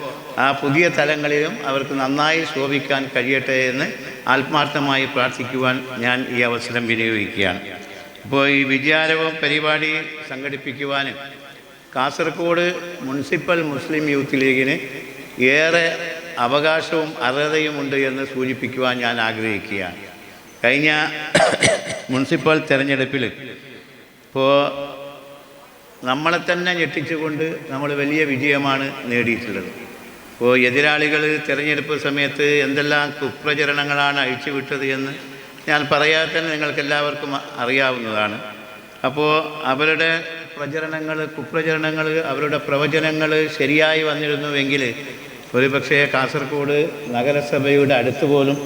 Speaker 5: ആ പുതിയ തലങ്ങളിലും അവർക്ക് നന്നായി ശോഭിക്കാൻ കഴിയട്ടെ എന്ന് ആത്മാർത്ഥമായി പ്രാർത്ഥിക്കുവാൻ ഞാൻ ഈ അവസരം വിനിയോഗിക്കുകയാണ്. ഇപ്പോൾ ഈ വിജയാരവം പരിപാടി സംഘടിപ്പിക്കുവാനും കാസർഗോഡ് മുനിസിപ്പൽ മുസ്ലിം യൂത്ത് ലീഗിന് ഏറെ അവകാശവും അർഹതയുമുണ്ട് എന്ന് സൂചിപ്പിക്കുവാൻ ഞാൻ ആഗ്രഹിക്കുകയാണ്. കഴിഞ്ഞ മുനിസിപ്പൽ തെരഞ്ഞെടുപ്പിൽ ഇപ്പോൾ നമ്മളെ തന്നെ ഞെട്ടിച്ചുകൊണ്ട് നമ്മൾ വലിയ വിജയമാണ് നേടിയിട്ടുള്ളത്. ഇപ്പോൾ എതിരാളികൾ തിരഞ്ഞെടുപ്പ് സമയത്ത് എന്തെല്ലാം കുപ്രചരണങ്ങളാണ് അഴിച്ചുവിട്ടത് എന്ന് ഞാൻ പറയാതെ തന്നെ നിങ്ങൾക്കെല്ലാവർക്കും അറിയാവുന്നതാണ്. അപ്പോൾ അവരുടെ കുപ്രചരണങ്ങൾ അവരുടെ പ്രവചനങ്ങൾ ശരിയായി വന്നിരുന്നുവെങ്കിൽ ഒരുപക്ഷേ കാസർഗോഡ് നഗരസഭയുടെ അടുത്ത് പോലും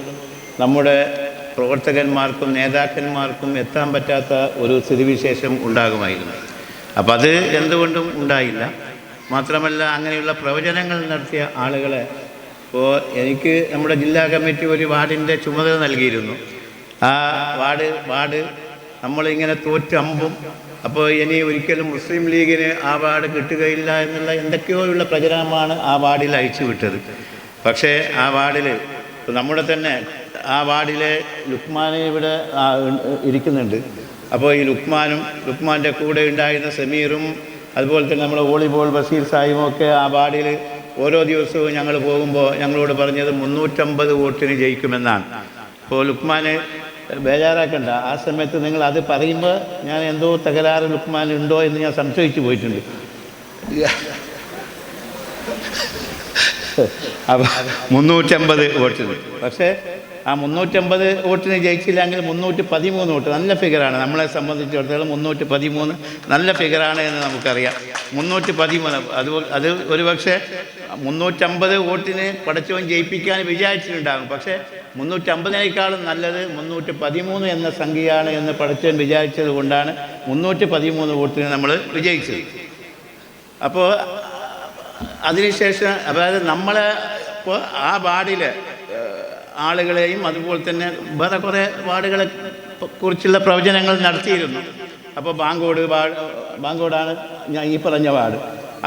Speaker 5: നമ്മുടെ പ്രവർത്തകന്മാർക്കും നേതാക്കന്മാർക്കും എത്താൻ പറ്റാത്ത ഒരു സ്ഥിതിവിശേഷം ഉണ്ടാകുമായിരുന്നു. അപ്പം അത് എന്തുകൊണ്ടും ഉണ്ടായില്ല. മാത്രമല്ല അങ്ങനെയുള്ള പ്രവചനങ്ങൾ നടത്തിയ ആളുകളെ ഇപ്പോൾ എനിക്ക് നമ്മുടെ ജില്ലാ കമ്മിറ്റി ഒരു വാർഡിൻ്റെ ചുമതല നൽകിയിരുന്നു. ആ വാർഡ് നമ്മളിങ്ങനെ തോറ്റമ്പും അപ്പോൾ ഇനി ഒരിക്കലും മുസ്ലിം ലീഗിന് ആ വാർഡ് കിട്ടുകയില്ല എന്നുള്ള എന്തൊക്കെയോയുള്ള പ്രചരണമാണ് ആ വാർഡിൽ അയച്ചു വിട്ടത്. പക്ഷേ ആ വാർഡിൽ നമ്മുടെ തന്നെ ആ വാർഡിലെ ലുക്മാൻ ഇവിടെ ഇരിക്കുന്നുണ്ട്. അപ്പോൾ ഈ ലുക്മാൻ്റെ കൂടെ ഉണ്ടായിരുന്ന സമീറും അതുപോലെ തന്നെ നമ്മുടെ വോളിബോൾ ബഷീർ സാഹിബും ഒക്കെ ആ വാർഡിൽ ഓരോ ദിവസവും ഞങ്ങൾ പോകുമ്പോൾ ഞങ്ങളോട് പറഞ്ഞത് 350 വോട്ടിന് ജയിക്കുമെന്നാണ്. അപ്പോൾ ലുക്മാന് ബേജാറാക്കണ്ട, ആ സമയത്ത് നിങ്ങൾ അത് പറയുമ്പോൾ ഞാൻ എന്തോ തകരാറ് ലുക്മാൻ ഉണ്ടോ എന്ന് ഞാൻ സംശയിച്ചു പോയിട്ടുണ്ട്. അപ്പം 350 വോട്ടിന്, പക്ഷേ ആ 350 വോട്ടിന് ജയിച്ചില്ലെങ്കിൽ 313 വോട്ട് നല്ല ഫിഗറാണ്. നമ്മളെ സംബന്ധിച്ചിടത്തോളം 313 നല്ല ഫിഗറാണ് എന്ന് നമുക്കറിയാം. 313 അത് ഒരുപക്ഷെ 350 വോട്ടിന് പടച്ചവൻ ജയിപ്പിക്കാൻ വിചാരിച്ചിട്ടുണ്ടാകും. പക്ഷേ 350-നേക്കാളും നല്ലത് 313 എന്ന സംഖ്യയാണ് എന്ന് പടച്ചവൻ വിചാരിച്ചത് കൊണ്ടാണ് 313 വോട്ടിന് നമ്മൾ വിജയിച്ചത്. അപ്പോൾ അതിനുശേഷം അതായത് നമ്മളെ ഇപ്പോൾ ആ വാർഡിലെ ആളുകളെയും അതുപോലെ തന്നെ വേറെ കുറേ വാർഡുകളെ കുറിച്ചുള്ള പ്രവചനങ്ങൾ നടത്തിയിരുന്നു. അപ്പോൾ ബാങ്കോടാണ് ഞാൻ ഈ പറഞ്ഞ വാർഡ്.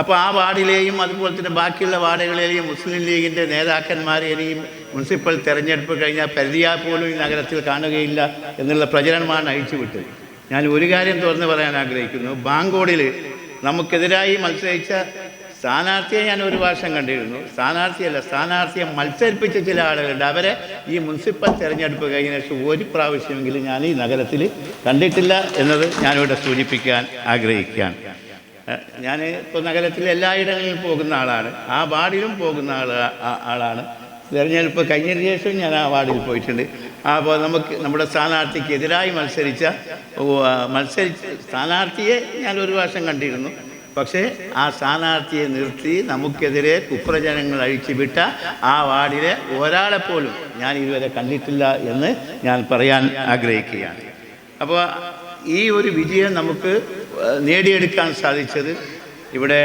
Speaker 5: അപ്പോൾ ആ വാർഡിലെയും അതുപോലെ തന്നെ ബാക്കിയുള്ള വാർഡുകളിലെയും മുസ്ലിം ലീഗിൻ്റെ നേതാക്കന്മാരെയും മുനിസിപ്പൽ തെരഞ്ഞെടുപ്പ് കഴിഞ്ഞാൽ പരിധിയാൽ പോലും ഈ നഗരത്തിൽ കാണുകയില്ല എന്നുള്ള പ്രചരണമാണ് അഴിച്ചുവിട്ടത്. ഞാൻ ഒരു കാര്യം തുറന്ന് പറയാൻ ആഗ്രഹിക്കുന്നു. ബാങ്കോടിൽ നമുക്കെതിരായി മത്സരിച്ച സ്ഥാനാർത്ഥിയെ ഞാൻ ഒരു വർഷം കണ്ടിരുന്നു. സ്ഥാനാർത്ഥിയെ മത്സരിപ്പിച്ച ചില ആളുകളുണ്ട്. അവരെ ഈ മുനിസിപ്പൽ തെരഞ്ഞെടുപ്പ് കഴിഞ്ഞ ശേഷം ഒരു പ്രാവശ്യമെങ്കിലും ഞാൻ ഈ നഗരത്തിൽ കണ്ടിട്ടില്ല എന്നത് ഞാനിവിടെ സൂചിപ്പിക്കാൻ ആഗ്രഹിക്കുകയാണ്. ഞാൻ ഇപ്പോൾ നഗരത്തിൽ എല്ലായിടങ്ങളിലും പോകുന്ന ആളാണ്, ആ വാർഡിലും പോകുന്ന ആളാണ്. തെരഞ്ഞെടുപ്പ് കഴിഞ്ഞതിന് ശേഷം ഞാൻ ആ വാർഡിൽ പോയിട്ടുണ്ട്. അപ്പോൾ നമ്മുടെ സ്ഥാനാർത്ഥിക്ക് എതിരായി മത്സരിച്ച സ്ഥാനാർത്ഥിയെ ഞാൻ ഒരു വർഷം കണ്ടിരുന്നു. പക്ഷേ ആ സ്ഥാനാർത്ഥിയെ നിർത്തി നമുക്കെതിരെ കുപ്രചനങ്ങൾ അഴിച്ചുവിട്ട ആ വാർഡിലെ ഒരാളെപ്പോലും ഞാൻ ഇതുവരെ കണ്ടിട്ടില്ല എന്ന് ഞാൻ പറയാൻ ആഗ്രഹിക്കുകയാണ്. അപ്പോൾ ഈ ഒരു വിജയം നമുക്ക് നേടിയെടുക്കാൻ സാധിച്ചത് ഇവിടെ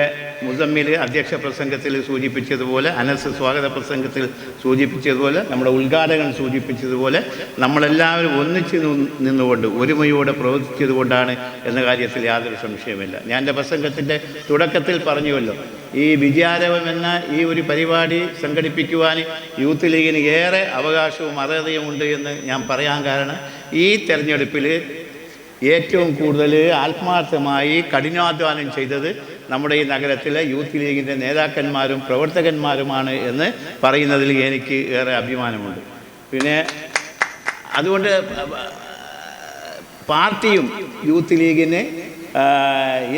Speaker 5: മുസമ്മിൽ അധ്യക്ഷ പ്രസംഗത്തിൽ സൂചിപ്പിച്ചതുപോലെ, അനസ് സ്വാഗത പ്രസംഗത്തിൽ സൂചിപ്പിച്ചതുപോലെ, നമ്മുടെ ഉദ്ഘാടകൻ സൂചിപ്പിച്ചതുപോലെ നമ്മളെല്ലാവരും ഒന്നിച്ച് നിന്നുകൊണ്ട് ഒരുമയോടെ പ്രവർത്തിച്ചതുകൊണ്ടാണ് എന്ന കാര്യത്തിൽ യാതൊരു സംശയമില്ല. ഞാൻ എൻ്റെ പ്രസംഗത്തിൻ്റെ തുടക്കത്തിൽ പറഞ്ഞുവല്ലോ, ഈ വിജയാരവം എന്ന ഈ ഒരു പരിപാടി സംഘടിപ്പിക്കുവാൻ യൂത്ത് ലീഗിന് ഏറെ അവകാശവും അർഹതയുമുണ്ട് എന്ന് ഞാൻ പറയാൻ കാരണം ഈ തെരഞ്ഞെടുപ്പിൽ ഏറ്റവും കൂടുതൽ ആത്മാർത്ഥമായി കഠിനാധ്വാനം ചെയ്തത് നമ്മുടെ ഈ നഗരത്തിലെ യൂത്ത് ലീഗിൻ്റെ നേതാക്കന്മാരും പ്രവർത്തകന്മാരുമാണ് എന്ന് പറയുന്നതിൽ എനിക്ക് ഏറെ അഭിമാനമുണ്ട്. പിന്നെ അതുകൊണ്ട് പാർട്ടിയും യൂത്ത് ലീഗിന്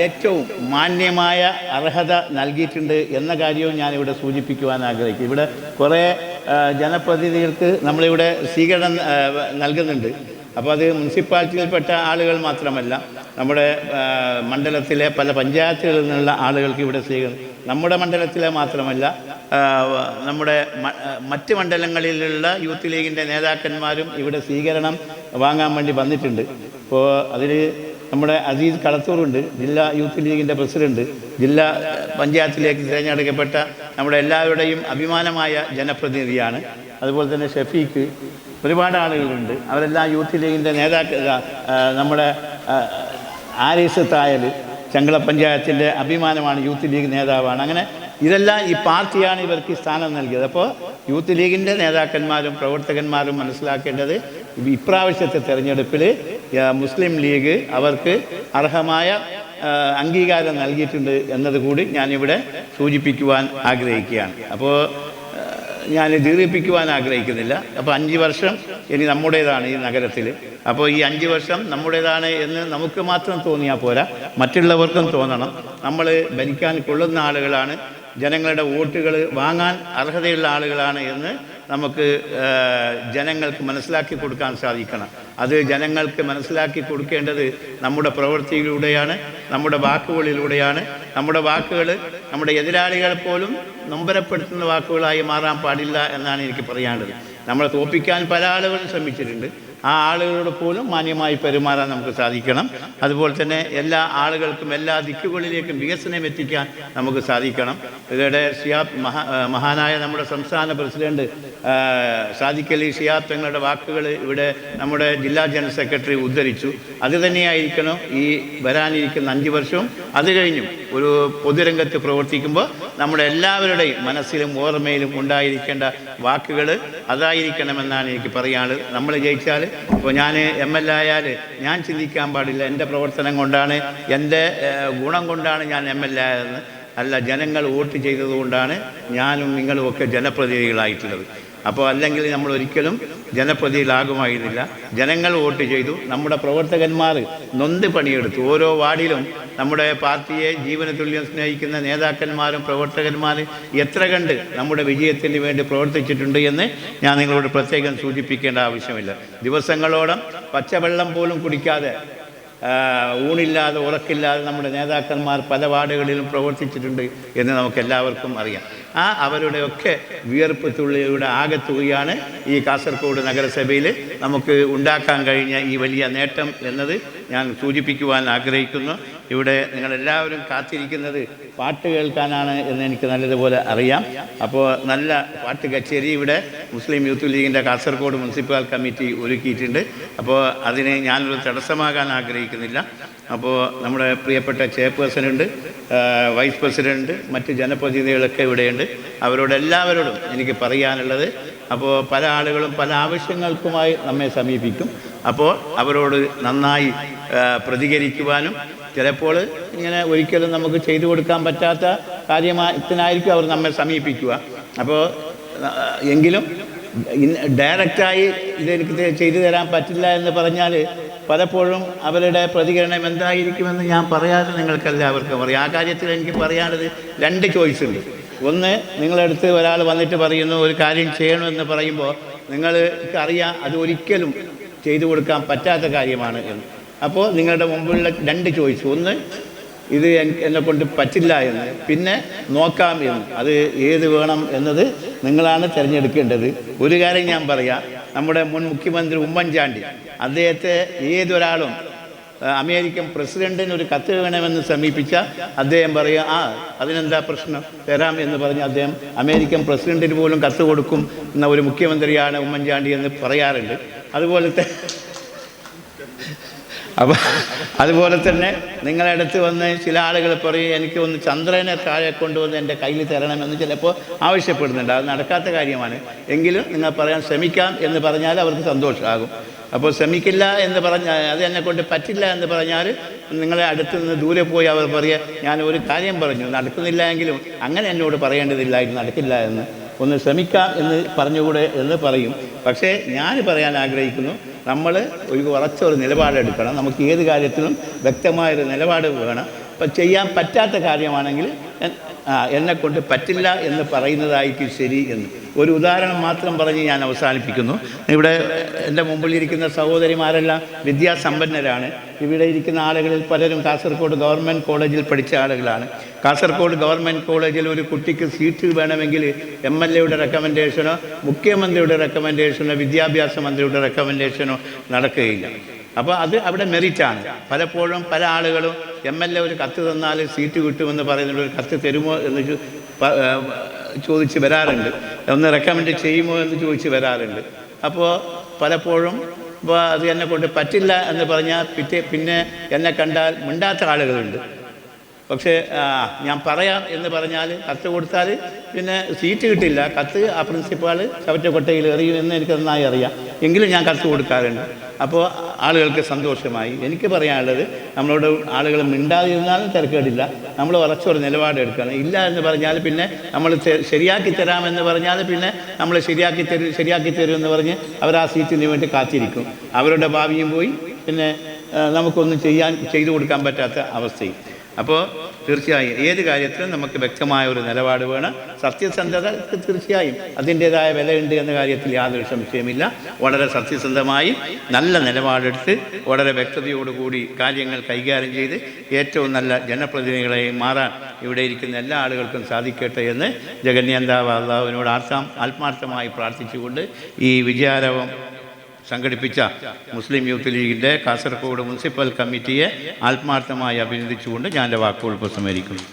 Speaker 5: ഏറ്റവും മാന്യമായ അർഹത നൽകിയിട്ടുണ്ട് എന്ന കാര്യവും ഞാനിവിടെ സൂചിപ്പിക്കുവാൻ ആഗ്രഹിക്കും. ഇവിടെ കുറേ ജനപ്രതിനിധികൾക്ക് നമ്മളിവിടെ സ്വീകരണം നൽകുന്നുണ്ട്. അപ്പോൾ അത് മുനിസിപ്പാലിറ്റിയിൽപ്പെട്ട ആളുകൾ മാത്രമല്ല, നമ്മുടെ മണ്ഡലത്തിലെ പല പഞ്ചായത്തുകളിൽ നിന്നുള്ള ആളുകൾക്ക് ഇവിടെ സ്വീകരണം, നമ്മുടെ മണ്ഡലത്തിലെ മാത്രമല്ല നമ്മുടെ മറ്റ് മണ്ഡലങ്ങളിലുള്ള യൂത്ത് ലീഗിൻ്റെ നേതാക്കന്മാരും ഇവിടെ സ്വീകരണം വാങ്ങാൻ വേണ്ടി വന്നിട്ടുണ്ട്. അപ്പോൾ അതിൽ നമ്മുടെ അസീസ് കളത്തൂറുണ്ട്, ജില്ലാ യൂത്ത് ലീഗിൻ്റെ പ്രസിഡന്റ്, ജില്ലാ പഞ്ചായത്തിലേക്ക് തിരഞ്ഞെടുക്കപ്പെട്ട നമ്മുടെ എല്ലാവരുടെയും അഭിമാനമായ ജനപ്രതിനിധിയാണ്. അതുപോലെ തന്നെ ഷഫീഖ്, ഒരുപാട് ആളുകളുണ്ട്. അവരെല്ലാം യൂത്ത് ലീഗിൻ്റെ നമ്മുടെ ആരിസ് തായൽ ചങ്കള പഞ്ചായത്തിൻ്റെ അഭിമാനമാണ്, യൂത്ത് ലീഗ് നേതാവാണ്. അങ്ങനെ ഇതെല്ലാം ഈ പാർട്ടിയാണ് ഇവർക്ക് സ്ഥാനം നൽകിയത്. അപ്പോൾ യൂത്ത് ലീഗിൻ്റെ നേതാക്കന്മാരും പ്രവർത്തകന്മാരും മനസ്സിലാക്കേണ്ടത് ഇപ്രാവശ്യത്തെ തെരഞ്ഞെടുപ്പിൽ മുസ്ലിം ലീഗ് അവർക്ക് അർഹമായ അംഗീകാരം നൽകിയിട്ടുണ്ട് എന്നതുകൂടി ഞാനിവിടെ സൂചിപ്പിക്കുവാൻ ആഗ്രഹിക്കുകയാണ്. അപ്പോൾ ഞാൻ ദീർഘിപ്പിക്കുവാൻ ആഗ്രഹിക്കുന്നില്ല. അപ്പോൾ 5 വർഷം ഇനി നമ്മുടേതാണ് ഈ നഗരത്തിൽ. അപ്പോൾ ഈ 5 വർഷം നമ്മുടേതാണ് എന്ന് നമുക്ക് മാത്രം തോന്നിയാൽ പോരാ, മറ്റുള്ളവർക്കും തോന്നണം. നമ്മൾ ഭരിക്കാൻ കൊള്ളുന്ന ആളുകളാണ്, ജനങ്ങളുടെ വോട്ടുകൾ വാങ്ങാൻ അർഹതയുള്ള ആളുകളാണ് എന്ന് നമുക്ക് ജനങ്ങൾക്ക് മനസ്സിലാക്കി കൊടുക്കാൻ സാധിക്കണം. അത് ജനങ്ങൾക്ക് മനസ്സിലാക്കി കൊടുക്കേണ്ടത് നമ്മുടെ പ്രവൃത്തിയിലൂടെയാണ്, നമ്മുടെ വാക്കുകളിലൂടെയാണ്. നമ്മുടെ വാക്കുകൾ നമ്മുടെ എതിരാളികളെ പോലും നൊമ്പരപ്പെടുത്തുന്ന വാക്കുകളായി മാറാൻ പാടില്ല എന്നാണ് എനിക്ക് പറയാനുള്ളത്. നമ്മളെ തോൽപ്പിക്കാൻ പല ആളുകളും ശ്രമിച്ചിട്ടുണ്ട്. ആ ആളുകളോട് പോലും മാന്യമായി പെരുമാറാൻ നമുക്ക് സാധിക്കണം. അതുപോലെ തന്നെ എല്ലാ ആളുകൾക്കും എല്ലാ ദിക്കുകളിലേക്കും വികസനം എത്തിക്കാൻ നമുക്ക് സാധിക്കണം. ഇവരുടെ ഷിയാബ് മഹാനായ നമ്മുടെ സംസ്ഥാന പ്രസിഡന്റ് സാദിഖ് അലി ഷിയാബ് തങ്ങളുടെ വാക്കുകൾ ഇവിടെ നമ്മുടെ ജില്ലാ ജനറൽ സെക്രട്ടറി ഉദ്ധരിച്ചു. അത് തന്നെയായിരിക്കണം ഈ വരാനിരിക്കുന്ന 5 വർഷവും. അത് കഴിഞ്ഞും ഒരു പൊതുരംഗത്ത് പ്രവർത്തിക്കുമ്പോൾ നമ്മുടെ എല്ലാവരുടെയും മനസ്സിലും ഓർമ്മയിലും ഉണ്ടായിരിക്കേണ്ട വാക്കുകൾ അതായിരിക്കണമെന്നാണ് എനിക്ക് പറയാനുള്ളത്. നമ്മൾ ജയിച്ചാൽ, ഇപ്പോൾ ഞാൻ MLA ആയാൽ ഞാൻ ചിന്തിക്കാൻ പാടില്ല എൻ്റെ പ്രവർത്തനം കൊണ്ടാണ്, എൻ്റെ ഗുണം കൊണ്ടാണ് ഞാൻ MLA ആയതെന്ന്. അല്ല, ജനങ്ങൾ വോട്ട് ചെയ്തതുകൊണ്ടാണ് ഞാനും നിങ്ങളും ഒക്കെ ജനപ്രതിനിധികളായിട്ടുള്ളത്. അപ്പോൾ അല്ലെങ്കിൽ നമ്മൾ ഒരിക്കലും ജനപ്രതിനിധികളാകുമായിരുന്നില്ല. ജനങ്ങൾ വോട്ട് ചെയ്തു, നമ്മുടെ പ്രവർത്തകന്മാർ നൊന്ത് പണിയെടുത്തു. ഓരോ വാർഡിലും നമ്മുടെ പാർട്ടിയെ ജീവന തുല്യം സ്നേഹിക്കുന്ന നേതാക്കന്മാരും പ്രവർത്തകന്മാരും എത്ര കണ്ട് നമ്മുടെ വിജയത്തിന് വേണ്ടി പ്രവർത്തിച്ചിട്ടുണ്ട് എന്ന് ഞാൻ നിങ്ങളോട് പ്രത്യേകം സൂചിപ്പിക്കേണ്ട ആവശ്യമില്ല. ദിവസങ്ങളോളം പച്ചവെള്ളം പോലും കുടിക്കാതെ, ഊണില്ലാതെ ഉറക്കില്ലാതെ നമ്മുടെ നേതാക്കന്മാർ പല വാർഡുകളിലും പ്രവർത്തിച്ചിട്ടുണ്ട് എന്ന് നമുക്കെല്ലാവർക്കും അറിയാം. അവരുടെയൊക്കെ വിയർപ്പ് തുള്ളിയുടെ ആകെത്തുകയാണ് ഈ കാസർഗോഡ് നഗരസഭയിൽ നമുക്ക് ഉണ്ടാക്കാൻ കഴിഞ്ഞ ഈ വലിയ നേട്ടം എന്നത് ഞാൻ സൂചിപ്പിക്കുവാൻ ആഗ്രഹിക്കുന്നു. ഇവിടെ നിങ്ങളെല്ലാവരും കാത്തിരിക്കുന്നത് പാട്ട് കേൾക്കാനാണ് എന്ന് എനിക്ക് നല്ലതുപോലെ അറിയാം. അപ്പോൾ നല്ല പാട്ട് കച്ചേരി ഇവിടെ മുസ്ലിം യൂത്ത് ലീഗിൻ്റെ കാസർഗോഡ് മുനിസിപ്പൽ കമ്മിറ്റി ഒരുക്കിയിട്ടുണ്ട്. അപ്പോൾ അതിന് ഞാനൊരു തടസ്സമാകാൻ ആഗ്രഹിക്കുന്നില്ല. അപ്പോൾ നമ്മുടെ പ്രിയപ്പെട്ട ചെയർപേഴ്സൺ ഉണ്ട്, വൈസ് പ്രസിഡന്റ്, മറ്റ് ജനപ്രതിനിധികളൊക്കെ ഇവിടെയുണ്ട്. അവരോടെല്ലാവരോടും എനിക്ക് പറയാനുള്ളത്, അപ്പോൾ പല ആളുകളും പല ആവശ്യങ്ങൾക്കുമായി നമ്മെ സമീപിക്കും. അപ്പോൾ അവരോട് നന്നായി പ്രതികരിക്കുവാനും, ചിലപ്പോൾ ഇങ്ങനെ ഒരിക്കലും നമുക്ക് ചെയ്തു കൊടുക്കാൻ പറ്റാത്ത കാര്യത്തിനായിരിക്കും അവർ നമ്മെ സമീപിക്കുക. അപ്പോൾ എങ്കിലും ഡയറക്റ്റായി ഇതെനിക്ക് ചെയ്തു തരാൻ പറ്റില്ല എന്ന് പറഞ്ഞാൽ പലപ്പോഴും അവരുടെ പ്രതികരണം എന്തായിരിക്കുമെന്ന് ഞാൻ പറയാതെ നിങ്ങൾക്കെല്ലാവർക്കും അറിയാം. ആ കാര്യത്തിൽ എനിക്ക് പറയാനുള്ളത് 2 ചോയ്സ് ഉണ്ട്. ഒന്ന്, നിങ്ങളടുത്ത് ഒരാൾ വന്നിട്ട് പറയുന്നു ഒരു കാര്യം ചെയ്യണമെന്ന് പറയുമ്പോൾ നിങ്ങൾക്ക് അറിയാം അത് ഒരിക്കലും ചെയ്തു കൊടുക്കാൻ പറ്റാത്ത കാര്യമാണ് എന്ന്. അപ്പോൾ നിങ്ങളുടെ മുമ്പിലുള്ള 2 ചോയ്സ്, ഒന്ന് ഇത് എന്നെക്കൊണ്ട് പറ്റില്ല എന്ന്, പിന്നെ നോക്കാം എന്ന്. അത് ഏത് വേണം എന്നത് നിങ്ങളാണ് തിരഞ്ഞെടുക്കേണ്ടത്. ഒരു കാര്യം ഞാൻ പറയാം, നമ്മുടെ മുൻ മുഖ്യമന്ത്രി ഉമ്മൻചാണ്ടി, അദ്ദേഹത്തെ ഏതൊരാളും അമേരിക്കൻ പ്രസിഡന്റിന് ഒരു കത്ത് വേണമെന്ന് സമീപിച്ച അദ്ദേഹം പറയുക, അതിനെന്താ പ്രശ്നം, തരാം എന്ന് പറഞ്ഞ് അദ്ദേഹം അമേരിക്കൻ പ്രസിഡന്റിന് പോലും കത്ത് കൊടുക്കും എന്ന ഒരു മുഖ്യമന്ത്രിയാണ് ഉമ്മൻചാണ്ടി എന്ന് പറയാറുണ്ട്. അതുപോലെ തന്നെ നിങ്ങളുടെ അടുത്ത് വന്ന് ചില ആളുകൾ പറയും എനിക്ക് ഒന്ന് ചന്ദ്രനെ താഴെ കൊണ്ടുവന്ന് എൻ്റെ കയ്യിൽ തരണമെന്ന് ചിലപ്പോൾ ആവശ്യപ്പെടുന്നുണ്ട്. അത് നടക്കാത്ത കാര്യമാണ്. എങ്കിലും നിങ്ങൾ പറയാൻ ശ്രമിക്കാം എന്ന് പറഞ്ഞാൽ അവർക്ക് സന്തോഷമാകും. അപ്പോൾ ശ്രമിക്കില്ല എന്ന് പറഞ്ഞാൽ, അത് എന്നെക്കൊണ്ട് പറ്റില്ല എന്ന് പറഞ്ഞാൽ നിങ്ങളെ അടുത്ത് നിന്ന് ദൂരെ പോയി അവർ പറയുക ഞാൻ ഒരു കാര്യം പറഞ്ഞു, നടക്കുന്നില്ല എങ്കിലും അങ്ങനെ എന്നോട് പറയേണ്ടതില്ലായിരുന്നു, നടക്കില്ല എന്ന്, ഒന്ന് ശ്രമിക്കാം എന്ന് പറഞ്ഞുകൂടെ എന്ന് പറയും. പക്ഷേ ഞാൻ പറയാൻ ആഗ്രഹിക്കുന്നു, നമ്മൾ ഒരു ഉറച്ചൊരു നിലപാടെടുക്കണം. നമുക്ക് ഏത് കാര്യത്തിലും വ്യക്തമായൊരു നിലപാട് വേണം. ഇപ്പം ചെയ്യാൻ പറ്റാത്ത കാര്യമാണെങ്കിൽ എന്നെക്കൊണ്ട് പറ്റില്ല എന്ന് പറയുന്നതായിരിക്കും ശരി എന്ന്. ഒരു ഉദാഹരണം മാത്രം പറഞ്ഞ് ഞാൻ അവസാനിപ്പിക്കുന്നു. ഇവിടെ എൻ്റെ മുമ്പിലിരിക്കുന്ന സഹോദരിമാരെല്ലാം വിദ്യാസമ്പന്നരാണ്. ഇവിടെ ഇരിക്കുന്ന ആളുകളിൽ പലരും കാസർഗോഡ് ഗവൺമെൻറ് കോളേജിൽ പഠിച്ച ആളുകളാണ്. കാസർഗോഡ് ഗവൺമെൻറ് കോളേജിൽ ഒരു കുട്ടിക്ക് സീറ്റ് വേണമെങ്കിൽ MLAയുടെ റെക്കമെൻഡേഷനോ മുഖ്യമന്ത്രിയുടെ റെക്കമെൻഡേഷനോ വിദ്യാഭ്യാസ മന്ത്രിയുടെ റെക്കമെൻഡേഷനോ നടക്കുകയില്ല. അപ്പോൾ അത് അവിടെ മെറിറ്റാണ്. പലപ്പോഴും പല ആളുകളും MLA ഒരു കത്ത് തന്നാൽ സീറ്റ് കിട്ടുമെന്ന് പറയുന്നത് ഒരു കത്ത് തരുമോ എന്ന് ചോദിച്ച് വരാറുണ്ട്, ഒന്ന് റെക്കമെൻഡ് ചെയ്യുമോ എന്ന് ചോദിച്ച് വരാറുണ്ട്. അപ്പോൾ പലപ്പോഴും ഇപ്പോൾ അത് എന്നെക്കൊണ്ട് പറ്റില്ല എന്ന് പറഞ്ഞാൽ പിന്നെ എന്നെ കണ്ടാൽ മിണ്ടാത്ത ആളുകളുണ്ട്. പക്ഷേ ഞാൻ പറയാം എന്ന് പറഞ്ഞാൽ കത്ത് കൊടുത്താൽ പിന്നെ സീറ്റ് കിട്ടില്ല. കത്ത് ആ പ്രിൻസിപ്പാൾ ചവറ്റക്കൊട്ടയിൽ എറിയും എന്ന് എനിക്ക് നന്നായി അറിയാം. എങ്കിലും ഞാൻ കത്ത് കൊടുക്കാറുണ്ട്. അപ്പോൾ ആളുകൾക്ക് സന്തോഷമായി. എനിക്ക് പറയാനുള്ളത്, നമ്മളോട് ആളുകൾ മിണ്ടാതിരുന്നാലും തിരക്കേടില്ല, നമ്മൾ ഉറച്ചൊരു നിലപാടെടുക്കണം. ഇല്ല എന്ന് പറഞ്ഞാൽ പിന്നെ നമ്മൾ ശരിയാക്കി തരാമെന്ന് പറഞ്ഞാൽ പിന്നെ നമ്മൾ ശരിയാക്കി തരും എന്ന് പറഞ്ഞ് അവർ ആ സീറ്റിന് വേണ്ടി കാത്തിരിക്കും. അവരുടെ ഭാവിയും പോയി, പിന്നെ നമുക്കൊന്നും ചെയ്തു കൊടുക്കാൻ പറ്റാത്ത അവസ്ഥയും. അപ്പോൾ തീർച്ചയായും ഏത് കാര്യത്തിലും നമുക്ക് വ്യക്തമായ ഒരു നിലപാട് വേണം. സത്യസന്ധത തീർച്ചയായും അതിൻ്റേതായ വിലയുണ്ട് എന്ന കാര്യത്തിൽ യാതൊരു സംശയമില്ല. വളരെ സത്യസന്ധമായി നല്ല നിലപാടെടുത്ത് വളരെ വ്യക്തതയോടുകൂടി കാര്യങ്ങൾ കൈകാര്യം ചെയ്ത് ഏറ്റവും നല്ല ജനപ്രതിനിധികളായി മാറാൻ ഇവിടെ ഇരിക്കുന്ന എല്ലാ ആളുകൾക്കും സാധിക്കട്ടെ എന്ന് ജഗന്യന്താവ് അള്ളാഹുവിനോട് ആത്മാർത്ഥമായി പ്രാർത്ഥിച്ചുകൊണ്ട് ഈ വിജയാരവം സംഘടിപ്പിച്ച മുസ്ലിം യൂത്ത് ലീഗിൻ്റെ കാസർഗോഡ് മുനിസിപ്പൽ കമ്മിറ്റിയെ ആത്മാർത്ഥമായി അഭിനന്ദിച്ചുകൊണ്ട് ഞാൻ എൻ്റെ വാക്കുകൾ ഉപസംഹരിക്കുന്നു.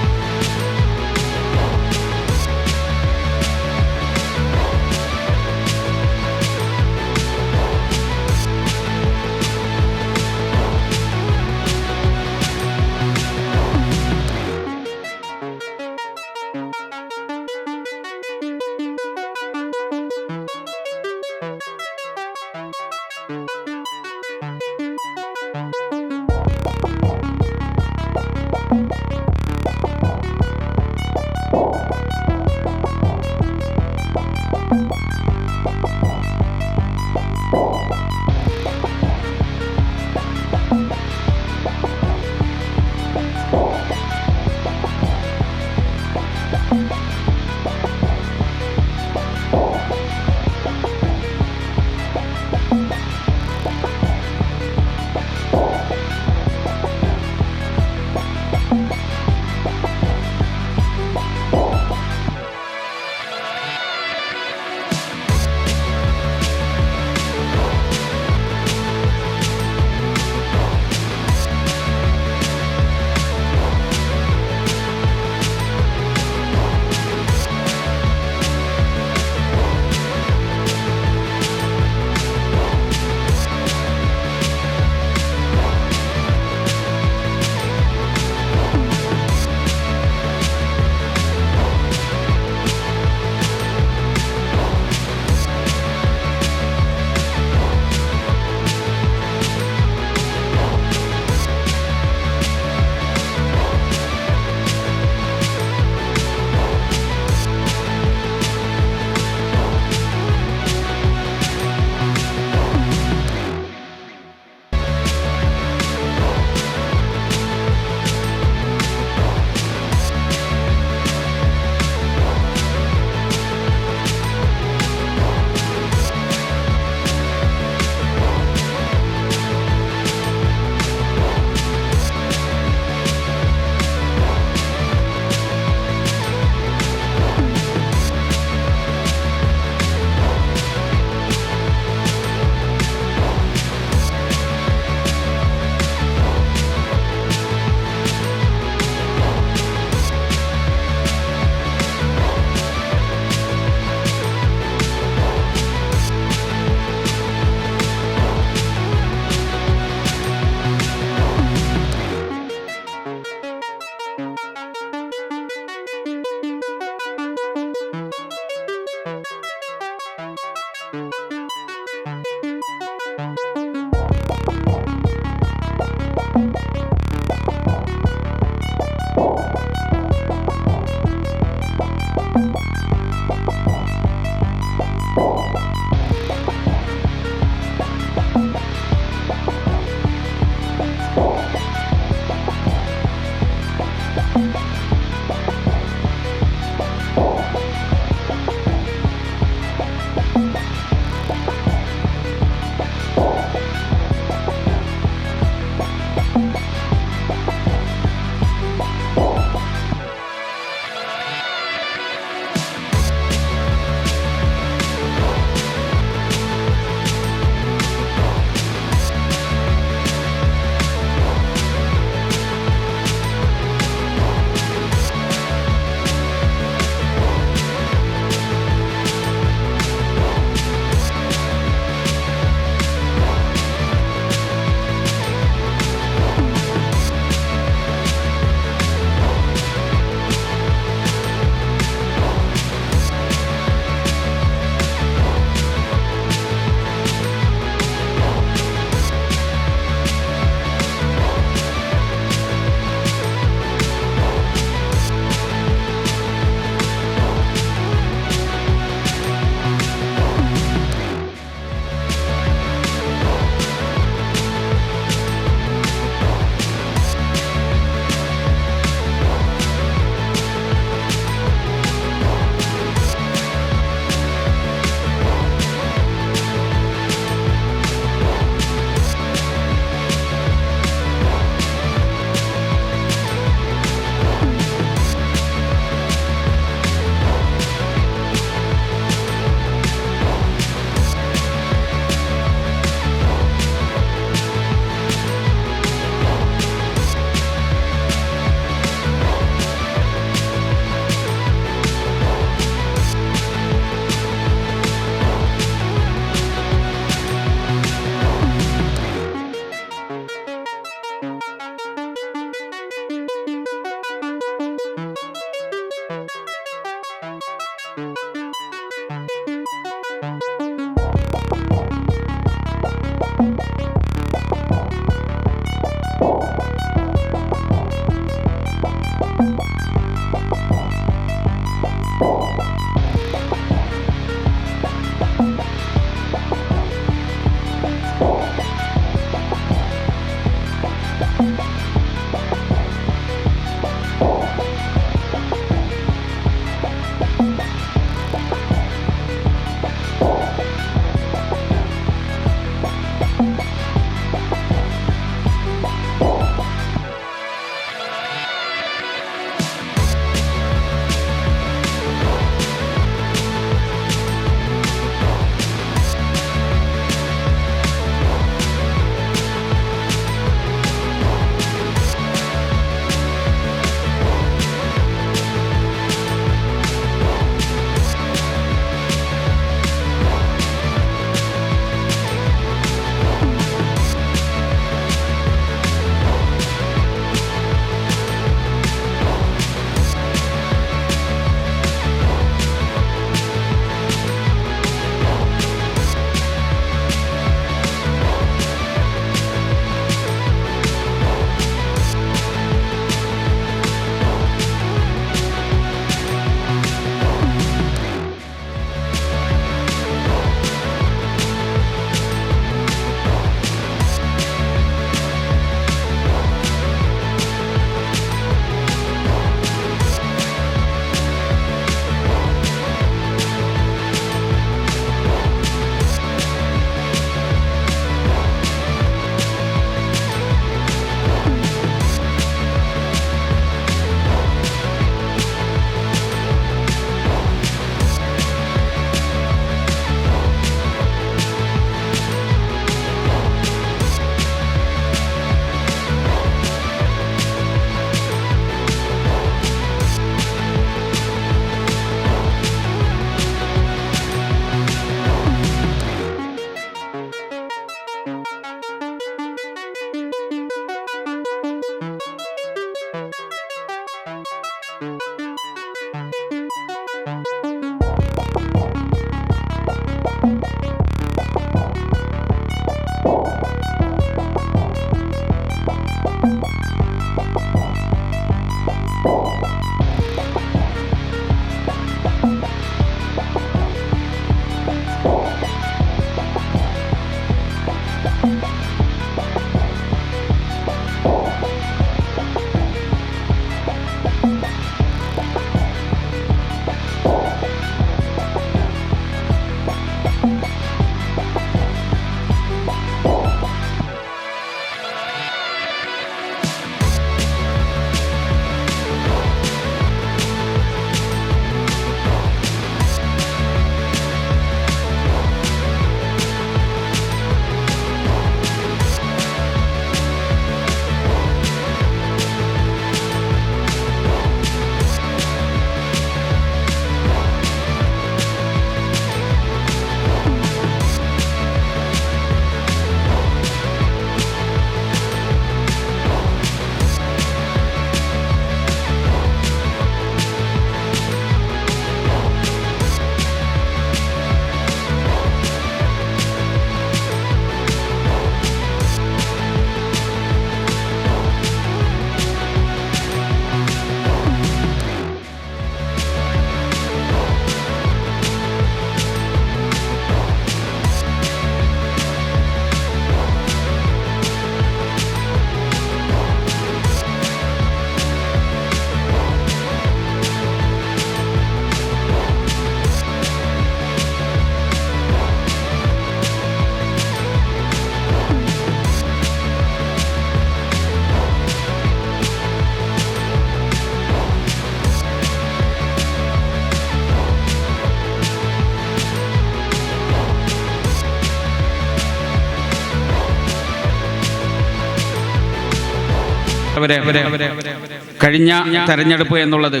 Speaker 6: കഴിഞ്ഞ തെരഞ്ഞെടുപ്പ് എന്നുള്ളത്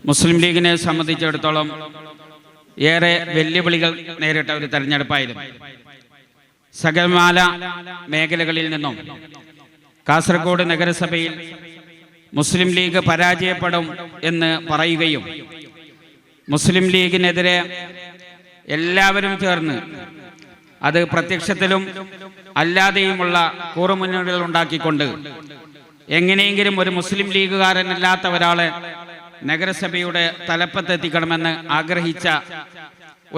Speaker 6: മുസ്ലിം ലീഗിനെ സംബന്ധിച്ചിടത്തോളം ഏറെ വെല്ലുവിളികൾ നേരിട്ട ഒരു തെരഞ്ഞെടുപ്പായിരുന്നു. സകലമാല മേഖലകളിൽ നിന്നും കാസർഗോഡ് നഗരസഭയിൽ മുസ്ലിം ലീഗ് പരാജയപ്പെടും എന്ന് പറയുകയും മുസ്ലിം ലീഗിനെതിരെ എല്ലാവരും ചേർന്ന് അത് പ്രത്യക്ഷത്തിലും അല്ലാതെയുമുള്ള കൂറുമുന്നണികൾ ഉണ്ടാക്കിക്കൊണ്ട് എങ്ങനെയെങ്കിലും ഒരു മുസ്ലിം ലീഗുകാരനല്ലാത്ത ഒരാളെ നഗരസഭയുടെ തലപ്പത്തെത്തിക്കണമെന്ന് ആഗ്രഹിച്ച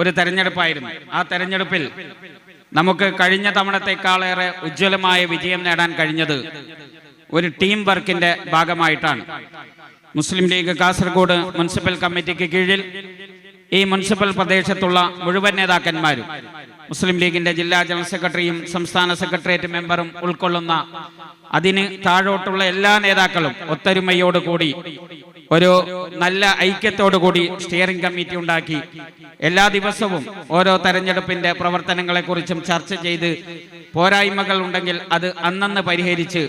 Speaker 6: ഒരു തെരഞ്ഞെടുപ്പായിരുന്നു. ആ തെരഞ്ഞെടുപ്പിൽ നമുക്ക് കഴിഞ്ഞ തവണത്തെക്കാളേറെ ഉജ്ജ്വലമായ വിജയം നേടാൻ കഴിഞ്ഞത് ഒരു ടീം വർക്കിന്റെ ഭാഗമായിട്ടാണ്. മുസ്ലിം ലീഗ് കാസർഗോഡ് മുനിസിപ്പൽ കമ്മിറ്റിക്ക് കീഴിൽ ഈ മുനിസിപ്പൽ പ്രദേശത്തുള്ള മുഴുവൻ നേതാക്കന്മാരും മുസ്ലിം ലീഗിന്റെ ജില്ലാ ജനറൽ സെക്രട്ടറിയും സംസ്ഥാന സെക്രട്ടേറിയറ്റ് മെമ്പറും ഉൾക്കൊള്ളുന്ന അതിന് താഴോട്ടുള്ള എല്ലാ നേതാക്കളും ഒത്തൊരുമയോടുകൂടി ഒരു നല്ല ഐക്യത്തോടുകൂടി സ്റ്റിയറിംഗ് കമ്മിറ്റി ഉണ്ടാക്കി എല്ലാ ദിവസവും ഓരോ തെരഞ്ഞെടുപ്പിന്റെ പ്രവർത്തനങ്ങളെക്കുറിച്ചും ചർച്ച ചെയ്ത് പോരായ്മകൾ ഉണ്ടെങ്കിൽ അത് അന്നന്ന് പരിഹരിച്ച്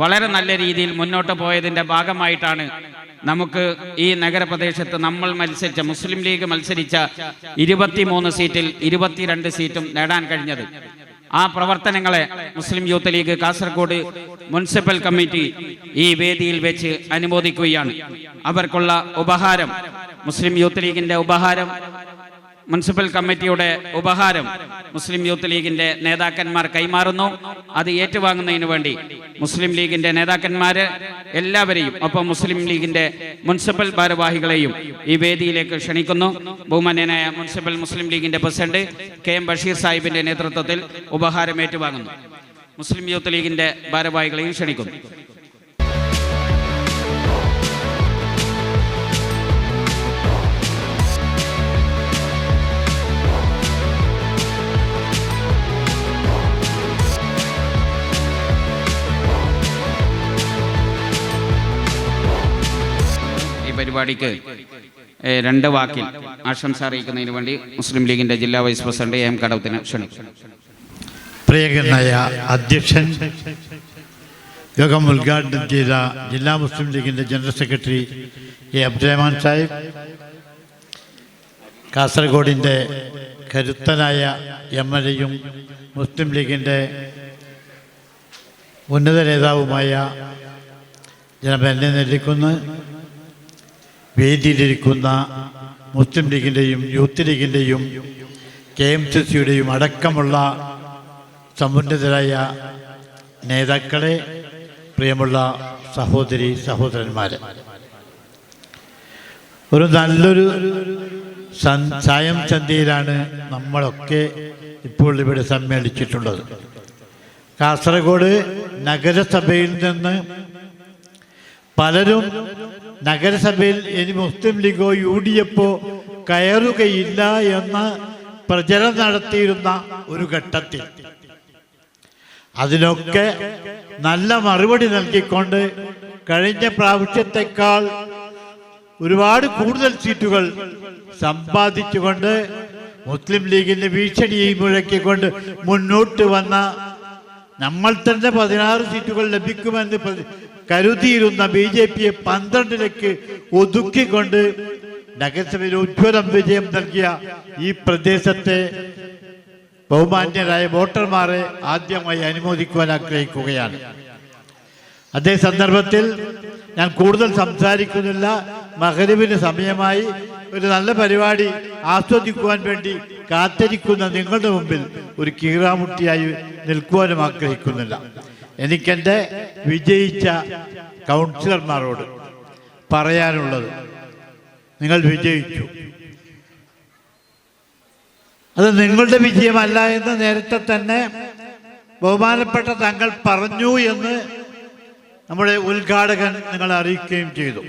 Speaker 6: വളരെ നല്ല രീതിയിൽ മുന്നോട്ട് പോയതിന്റെ ഭാഗമായിട്ടാണ് നമുക്ക് ഈ നഗരപ്രദേശത്ത് നമ്മൾ മത്സരിച്ച മുസ്ലിം ലീഗ് മത്സരിച്ച 23 സീറ്റിൽ 22 സീറ്റും നേടാൻ കഴിഞ്ഞത്. ആ പ്രവർത്തനങ്ങളെ മുസ്ലിം യൂത്ത് ലീഗ് കാസർഗോഡ് മുനിസിപ്പൽ കമ്മിറ്റി ഈ വേദിയിൽ വെച്ച് അനുമോദിക്കുകയാണ്. അവർക്കുള്ള ഉപഹാരം, മുസ്ലിം യൂത്ത് ലീഗിന്റെ ഉപഹാരം, മുനിസിപ്പൽ കമ്മിറ്റിയുടെ ഉപഹാരം മുസ്ലിം യൂത്ത് ലീഗിന്റെ നേതാക്കന്മാർ കൈമാറുന്നു. അത് ഏറ്റുവാങ്ങുന്നതിന് വേണ്ടി മുസ്ലിം ലീഗിന്റെ നേതാക്കന്മാര് എല്ലാവരെയും ഒപ്പം മുസ്ലിം ലീഗിന്റെ മുനിസിപ്പൽ ഭാരവാഹികളെയും ഈ വേദിയിലേക്ക് ക്ഷണിക്കുന്നു. ബഹുമാന്യനായ മുനിസിപ്പൽ മുസ്ലിം ലീഗിന്റെ പ്രസിഡന്റ് KM ബഷീർ സാഹിബിന്റെ നേതൃത്വത്തിൽ ഉപഹാരം ഏറ്റുവാങ്ങുന്നു. മുസ്ലിം യൂത്ത് ലീഗിന്റെ ഭാരവാഹികളെയും ക്ഷണിക്കുന്നു. പരിപാടിക്ക് 2 വാക്കിൽ ആശംസ അറിയിക്കുന്നതിന് വേണ്ടി മുസ്ലിം ലീഗിന്റെ ജില്ലാ വൈസ് പ്രസിഡന്റ് AM കടവത്തിന് ക്ഷണിക്കുന്നു.
Speaker 7: പ്രിയങ്കരനായ അധ്യക്ഷൻ, യോഗം ഉദ്ഘാടനം ചെയ്ത ജില്ലാ മുസ്ലിം ലീഗിന്റെ ജനറൽ സെക്രട്ടറി അബ്ദുറഹ്മാൻ സാഹിബ്, കാസർഗോഡിൻ്റെ കരുത്തനായ MLA-യും മുസ്ലിം ലീഗിൻ്റെ ഉന്നത നേതാവുമായ ജനാബ് എന്നെ നെല്ലിക്കുന്ന്, വേദിയിലിരിക്കുന്ന മുസ്ലിം ലീഗിൻ്റെയും യൂത്ത് ലീഗിൻ്റെയും KMCC-യുടെയും അടക്കമുള്ള സമുന്നതരായ നേതാക്കളെ, പ്രിയമുള്ള സഹോദരി സഹോദരന്മാരെ, ഒരു നല്ലൊരു സായം സന്ധ്യയിലാണ് നമ്മളൊക്കെ ഇപ്പോൾ ഇവിടെ സമ്മേളിച്ചിട്ടുള്ളത്. കാസർഗോഡ് നഗരസഭയിൽ നിന്ന് പലരും നഗരസഭയിൽ ഇനി മുസ്ലിം ലീഗോ UDF കയറുകയില്ല എന്ന് പ്രചരണം നടത്തിയിരുന്ന ഒരു ഘട്ടത്തിൽ അതിനൊക്കെ നല്ല മറുപടി നൽകിക്കൊണ്ട് കഴിഞ്ഞ പ്രാവശ്യത്തെക്കാൾ ഒരുപാട് കൂടുതൽ സീറ്റുകൾ സമ്പാദിച്ചുകൊണ്ട് മുസ്ലിം ലീഗിന്റെ ഭീഷണിയെ മുഴക്കിക്കൊണ്ട് മുന്നോട്ട് വന്ന, നമ്മൾ തന്നെ 16 സീറ്റുകൾ ലഭിക്കുമെന്ന് കരുതിയിരുന്ന BJP-യെ 12ലേക്ക് ഒതുക്കിക്കൊണ്ട് നഗരസഭയിൽ ഉജ്ജ്വലം വിജയം നൽകിയ ഈ പ്രദേശത്തെ ബഹുമാന്യരായ വോട്ടർമാരെ ആദ്യമായി അനുമോദിക്കുവാൻ ആഗ്രഹിക്കുകയാണ്. അതേ സന്ദർഭത്തിൽ ഞാൻ കൂടുതൽ സംസാരിക്കുന്നില്ല. മഗ്‌രിബിന് സമയമായി. ഒരു നല്ല പരിപാടി ആസ്വദിക്കുവാൻ വേണ്ടി കാത്തിരിക്കുന്ന നിങ്ങളുടെ മുമ്പിൽ ഒരു കീറാമുട്ടിയായി നിൽക്കുവാനും ആഗ്രഹിക്കുന്നില്ല. എനിക്കെൻ്റെ വിജയിച്ച കൗൺസിലർമാരോട് പറയാനുള്ളത്, നിങ്ങൾ വിജയിച്ചു, അത് നിങ്ങളുടെ വിജയമല്ല എന്ന് നേരത്തെ തന്നെ ബഹുമാനപ്പെട്ട തങ്ങൾ പറഞ്ഞു എന്ന് നമ്മുടെ ഉദ്ഘാടകൻ നിങ്ങളെ അറിയിക്കുകയും ചെയ്തു.